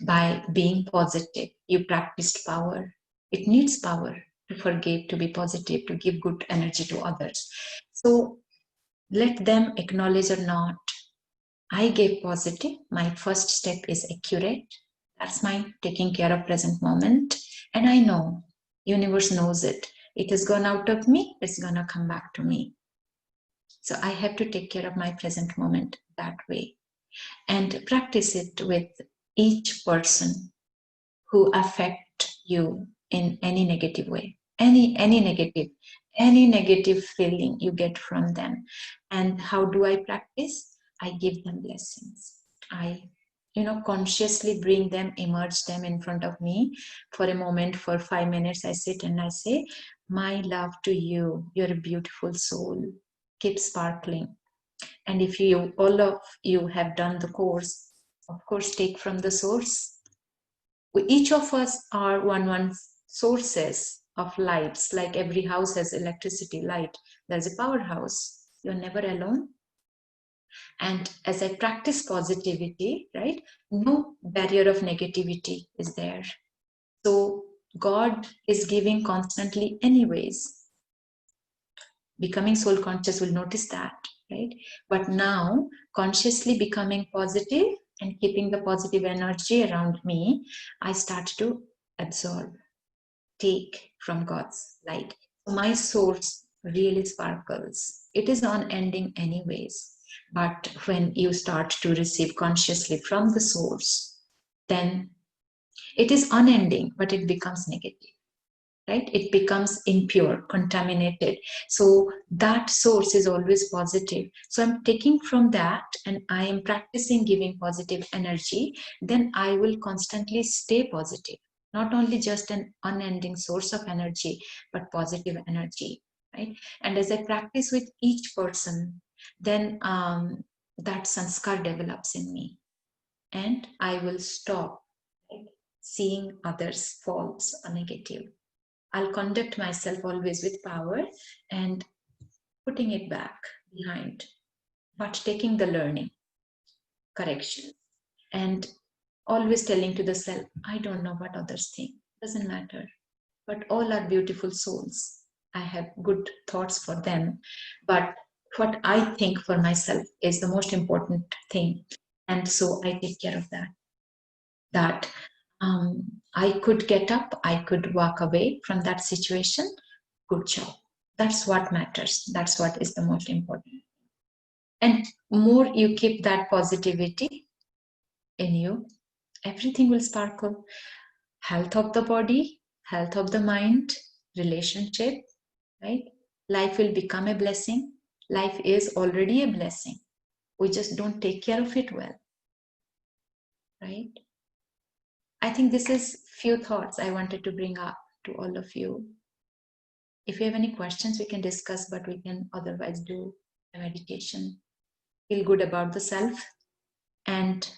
By being positive, you practiced power. It needs power to forgive, to be positive, to give good energy to others. So let them acknowledge or not. I gave positive. My first step is accurate. That's my taking care of present moment. And I know, universe knows it. It has gone out of me, it's gonna come back to me. So I have to take care of my present moment that way, and practice it with, each person who affect you in any negative way, any negative feeling you get from them. And how do I practice? I give them blessings. I consciously bring them, emerge them in front of me for a moment. For 5 minutes I sit and I say, my love to you, you're a beautiful soul, keep sparkling. And if all of you have done the course, of course, take from the source. Each of us are one sources of lights. Like every house has electricity, light, there's a powerhouse. You're never alone. And as I practice positivity, right, no barrier of negativity is there. So God is giving constantly anyways. Becoming soul conscious will notice that, right? But now consciously becoming positive and keeping the positive energy around me, I start to absorb, take from God's light. My source really sparkles. It is unending anyways. But when you start to receive consciously from the source, then it is unending, but it becomes negative, right? It becomes impure, contaminated. So that source is always positive. So I'm taking from that and I am practicing giving positive energy, then I will constantly stay positive. Not only just an unending source of energy, but positive energy, right? And as I practice with each person, then that sanskar develops in me. And I will stop, right, seeing others' faults or negative. I'll conduct myself always with power and putting it back behind, but taking the learning, correction, and always telling to the self, I don't know what others think, doesn't matter, but all are beautiful souls. I have good thoughts for them, but what I think for myself is the most important thing. And so I take care of that. That I could get up, I could walk away from that situation. Good job. That's what matters. That's what is the most important. And more you keep that positivity in you, everything will sparkle. Health of the body, health of the mind, relationship, right? Life will become a blessing. Life is already a blessing. We just don't take care of it well, right? I think this is few thoughts I wanted to bring up to all of you. If you have any questions, we can discuss, but we can otherwise do a meditation. Feel good about the self and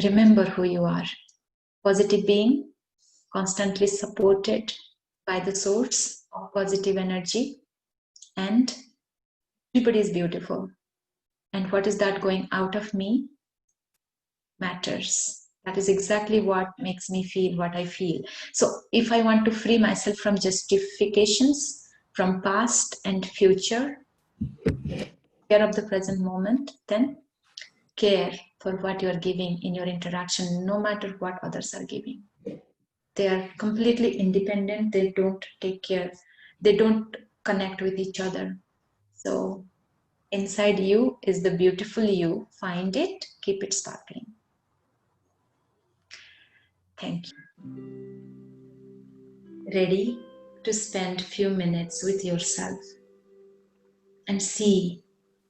remember who you are. Positive being, constantly supported by the source of positive energy, and everybody is beautiful. And what is that going out of me matters. That is exactly what makes me feel what I feel. So if I want to free myself from justifications, from past and future, care of the present moment, then care for what you are giving in your interaction, no matter what others are giving. They are completely independent. They don't take care. They don't connect with each other. So inside you is the beautiful you. Find it, keep it sparkling. Thank you. Ready to spend few minutes with yourself and see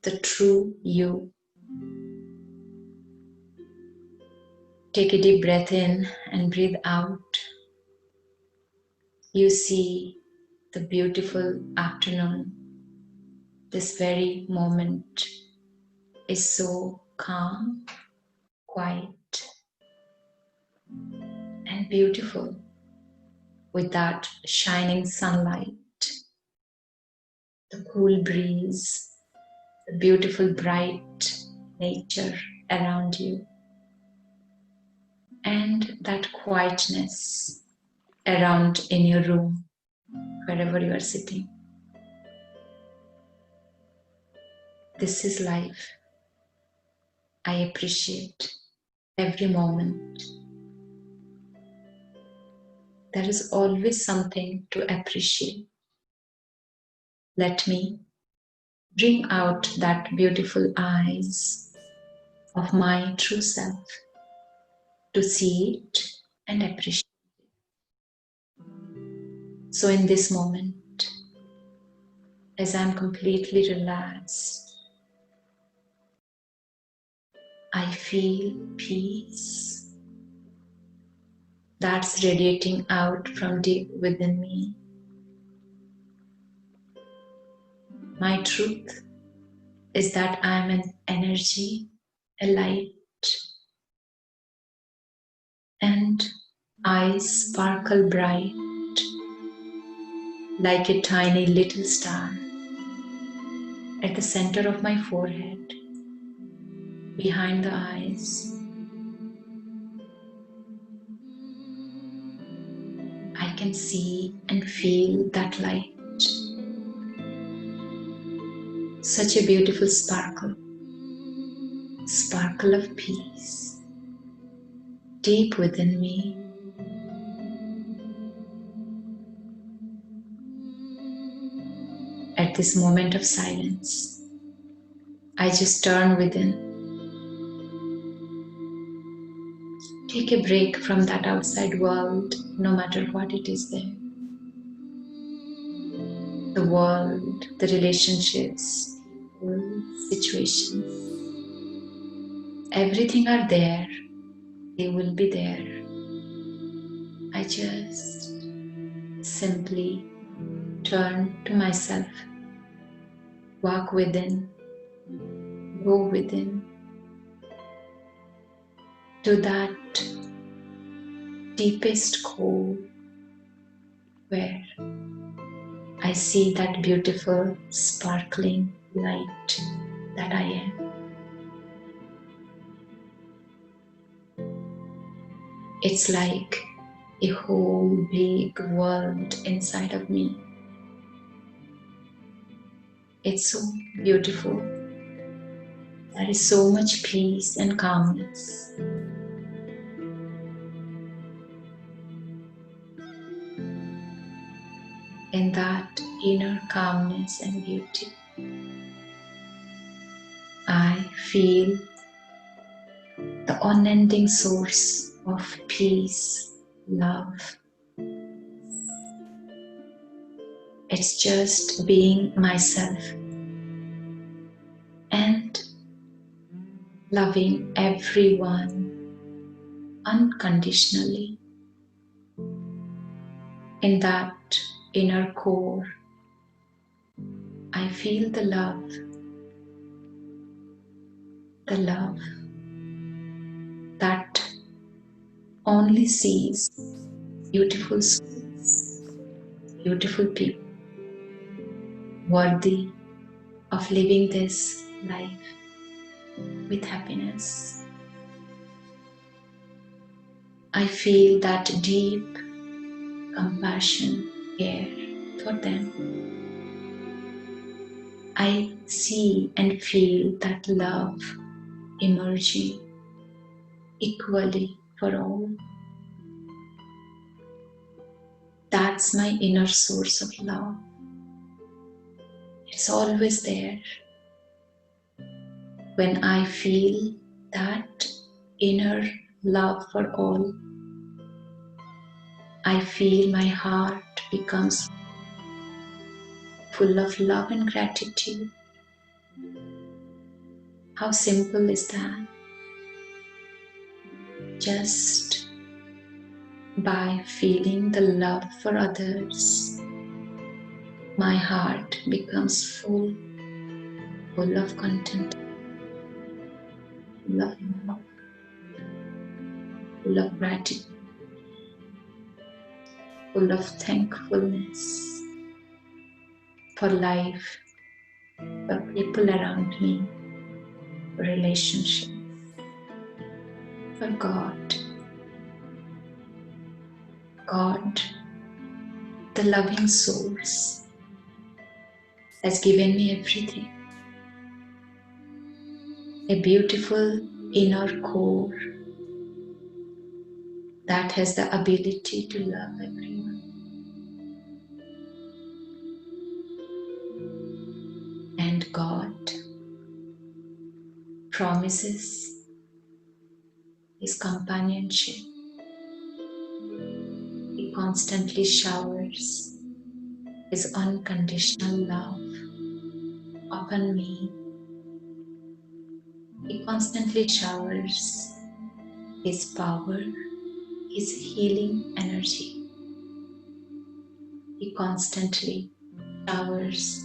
the true you. Take a deep breath in and breathe out. You see the beautiful afternoon. This very moment is so calm, quiet, and beautiful with that shining sunlight, the cool breeze, the beautiful bright nature around you, and that quietness around in your room, wherever you are sitting. This is life. I appreciate every moment. There is always something to appreciate. Let me bring out that beautiful eyes of my true self to see it and appreciate it. So in this moment, as I'm completely relaxed, I feel peace that's radiating out from deep within me. My truth is that I'm an energy, a light, and I sparkle bright like a tiny little star at the center of my forehead, behind the eyes. I can see and feel that light. Such a beautiful sparkle, sparkle of peace, deep within me. At this moment of silence, I just turn within. Take a break from that outside world, no matter what it is there. The world, the relationships, people, situations, everything are there. They will be there. I just simply turn to myself, walk within, go within, to that deepest core where I see that beautiful sparkling light that I am. It's like a whole big world inside of me. It's so beautiful. There is so much peace and calmness. In that inner calmness and beauty, I feel the unending source of peace, love. It's just being myself and loving everyone unconditionally. In that inner core, I feel the love that only sees beautiful souls, beautiful people, worthy of living this life with happiness. I feel that deep compassion, care for them. I see and feel that love emerging equally for all. That's my inner source of love. It's always there. When I feel that inner love for all, I feel my heart becomes full of love and gratitude. How simple is that? Just by feeling the love for others, my heart becomes full of content, full of love, full of gratitude, full of thankfulness for life, for people around me, for relationships, for God. God, the loving source, has given me everything. A beautiful inner core that has the ability to love everyone. And God promises His companionship. He constantly showers His unconditional love upon me. He constantly showers His power, His healing energy. He constantly showers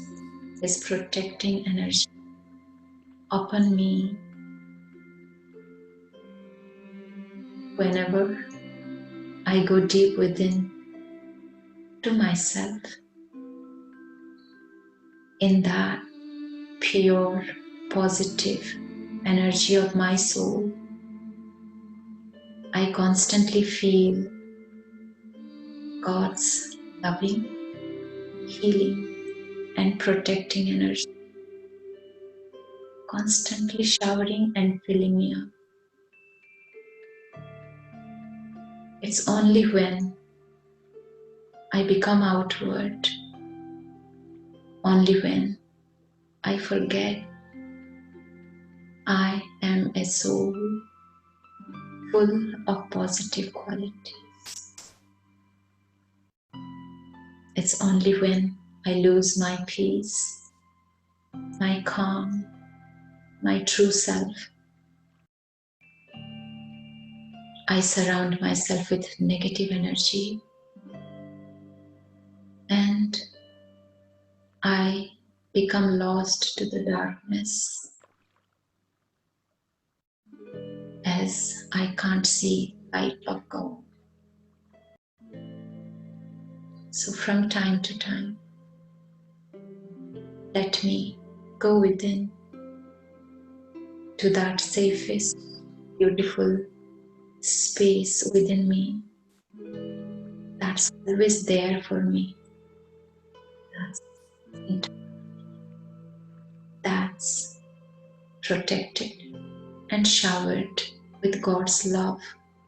His protecting energy upon me whenever I go deep within to myself. In that pure, positive energy of my soul, I constantly feel God's loving, healing, and protecting energy constantly showering and filling me up. It's only when I become outward, only when I forget I am a soul full of positive qualities. It's only when I lose my peace, my calm, my true self. I surround myself with negative energy and I become lost to the darkness as I can't see light of God. So from time to time, let me go within to that safest, beautiful space within me that's always there for me. That's protected and showered with God's love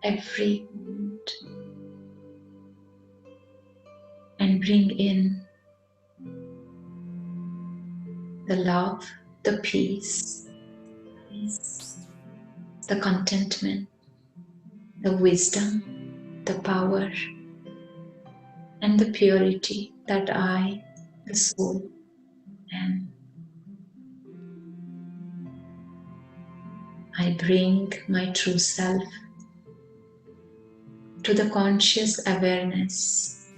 every moment. And bring in the love, the peace, the contentment, the wisdom, the power, and the purity that I, the soul, am. I bring my true self to the conscious awareness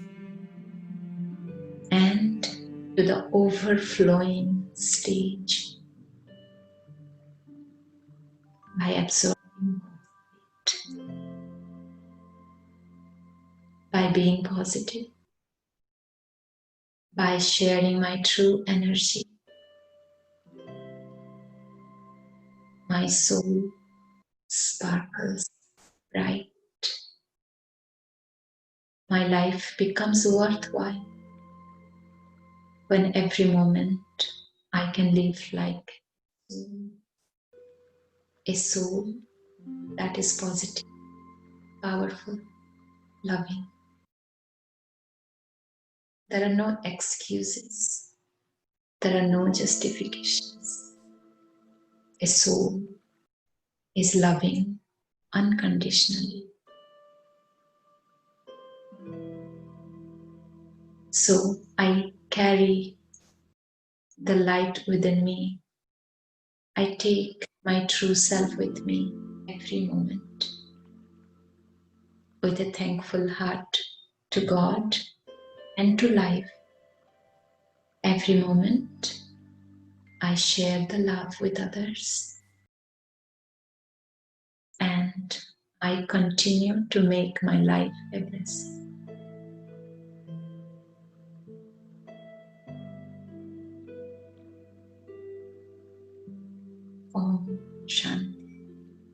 and to the overflowing stage by absorbing it, by being positive, by sharing my true energy. My soul sparkles bright. My life becomes worthwhile when every moment I can live like a soul that is positive, powerful, loving. There are no excuses. There are no justifications. A soul is loving unconditionally. So I carry the light within me. I take my true self with me every moment with a thankful heart to God and to life. Every moment I share the love with others and I continue to make my life a blessing. Om Shanti.